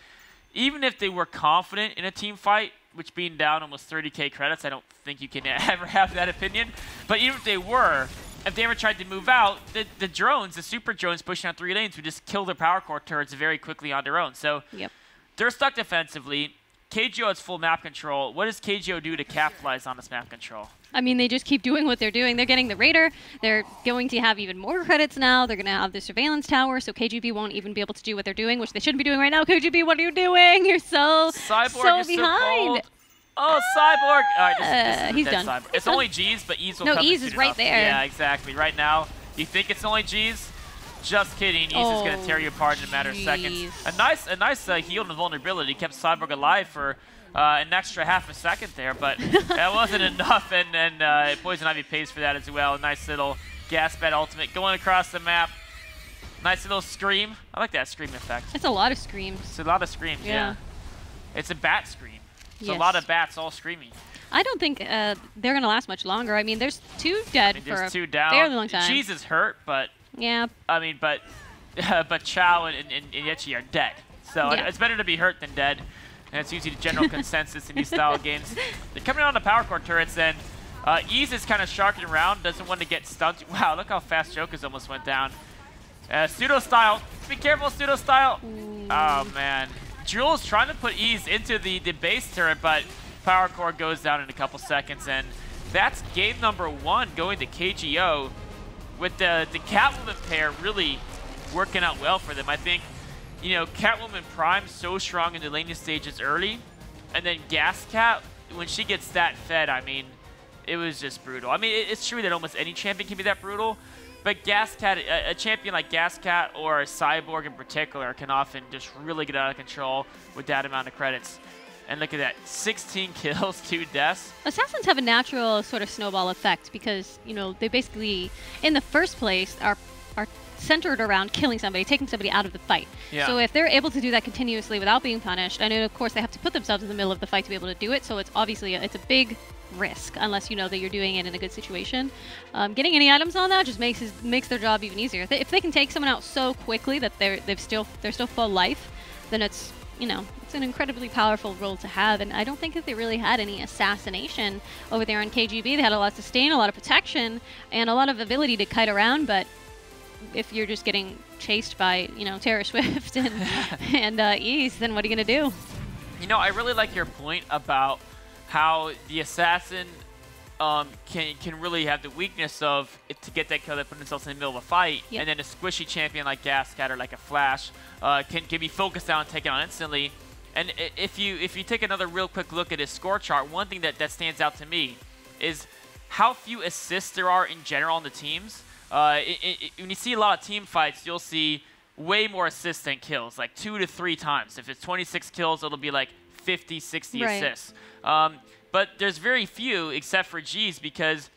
Speaker 1: even if they were confident in a team fight, which being down almost 30k credits, I don't think you can ever have that opinion. But even if they were, if they ever tried to move out, the drones, the super drones pushing on 3 lanes would just kill their power core turrets very quickly on their own. So
Speaker 2: Yep.
Speaker 1: they're stuck defensively. KGO has full map control. What does KGO do to capitalize on this map control?
Speaker 2: I mean, they just keep doing what they're doing. They're getting the Raider. They're going to have even more credits now. They're going to have the surveillance tower, so KGB won't even be able to do what they're doing, which they shouldn't be doing right now. KGB, what are you doing? You're so
Speaker 1: Cyborg is
Speaker 2: behind.
Speaker 1: So oh, Cyborg! All right, this is
Speaker 2: He's
Speaker 1: dead
Speaker 2: done.
Speaker 1: Cyborg. It's only G's, but Ease will
Speaker 2: No,
Speaker 1: come
Speaker 2: Ease
Speaker 1: soon
Speaker 2: is right
Speaker 1: enough.
Speaker 2: there.
Speaker 1: Yeah, exactly. Right now, you think it's only G's? Just kidding. Ease is going to tear you apart in a matter of seconds. A nice heal and vulnerability kept Cyborg alive for an extra half a second there, but that wasn't enough, and Poison Ivy pays for that as well. A nice little gas bed ultimate going across the map. Nice little scream. I like that scream effect.
Speaker 2: It's a lot of screams.
Speaker 1: It's a lot of screams, yeah. It's a bat scream. It's a
Speaker 2: Yes.
Speaker 1: lot of bats all screaming.
Speaker 2: I don't think they're going to last much longer. I mean, there's 2 dead for
Speaker 1: There's 2
Speaker 2: a
Speaker 1: down.
Speaker 2: fairly long time.
Speaker 1: Cheese is hurt, but
Speaker 2: Yeah.
Speaker 1: I mean, but Chow and Yechi are dead. So
Speaker 2: Yeah.
Speaker 1: it's better to be hurt than dead. And it's usually the general consensus in these style games. They're coming on the power core turrets, and Ease is kind of sharking around, doesn't want to get stunned. Wow, look how fast Joker's almost went down. Pseudo style. Be careful, pseudo style.
Speaker 2: Ooh.
Speaker 1: Oh, man. Jules trying to put Ease into the base turret, but power core goes down in a couple seconds, and that's game number 1 going to KGO with the Catwoman pair really working out well for them. I think, you know, Catwoman Prime so strong in the laning stages early, and then Gas Cat, when she gets that fed, I mean, it was just brutal. I mean, it's true that almost any champion can be that brutal, but Gas Cat, a champion like Gas Cat or a Cyborg in particular can often just really get out of control with that amount of credits. And look at that, 16 kills, 2 deaths.
Speaker 2: Assassins have a natural sort of snowball effect because, you know, they basically, in the first place, are centered around killing somebody, taking somebody out of the fight.
Speaker 1: Yeah.
Speaker 2: So if they're able to do that continuously without being punished, and of course they have to put themselves in the middle of the fight to be able to do it, so it's obviously it's a big risk unless you know that you're doing it in a good situation. Getting any items on that just makes their job even easier. If they can take someone out so quickly that they're still full life, then it's, you know, it's an incredibly powerful role to have, and I don't think that they really had any assassination over there on KGB. They had a lot of sustain, a lot of protection, and a lot of ability to kite around, but if you're just getting chased by, you know, Terra Swift and Ease, then what are you going to do?
Speaker 1: You know, I really like your point about how the assassin can really have the weakness of to get that kill that put themselves in the middle of a fight,
Speaker 2: Yep.
Speaker 1: and then a squishy champion like Gas Cat or like a Flash can be focused down and taken on instantly. And if you take another real quick look at his score chart, one thing that stands out to me is how few assists there are in general on the teams. When you see a lot of team fights, you'll see way more assists than kills, like 2 to 3 times. If it's 26 kills, it'll be like 50, 60
Speaker 2: Right.
Speaker 1: assists. But there's very few except for G's because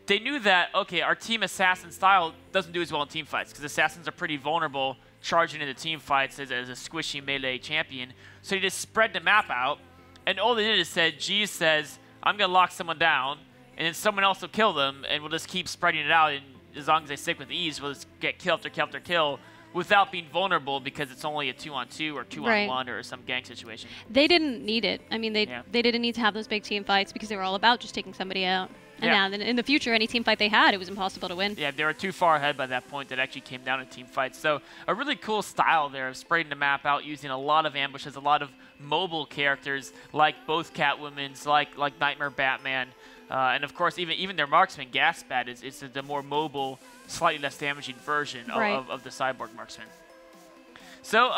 Speaker 1: they knew that, okay, our team assassin style doesn't do as well in team fights because assassins are pretty vulnerable charging into team fights as a squishy melee champion. So they just spread the map out, and all they did is said, G says, I'm going to lock someone down, and then someone else will kill them, and we'll just keep spreading it out, and as long as they stick with Ease, we'll just get kill after kill after kill without being vulnerable because it's only a 2-on-2 or 2-on-1 or some gang situation.
Speaker 2: They didn't need it. I mean, they
Speaker 1: Yeah.
Speaker 2: didn't need to have those big team fights because they were all about just taking somebody out. And now in the future, any team fight they had, it was impossible to win.
Speaker 1: Yeah, they were too far ahead by that point. That actually came down to team fights. So a really cool style there of spreading the map out, using a lot of ambushes, a lot of mobile characters like both Catwoman's, like Nightmare Batman, and of course even their marksman Gasbat is the more mobile, slightly less damaging version of the Cyborg marksman. So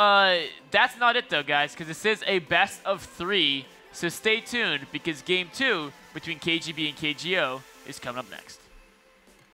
Speaker 1: that's not it though, guys, because this is a best of 3. So stay tuned, because Game 2 between KGB and KGO is coming up next.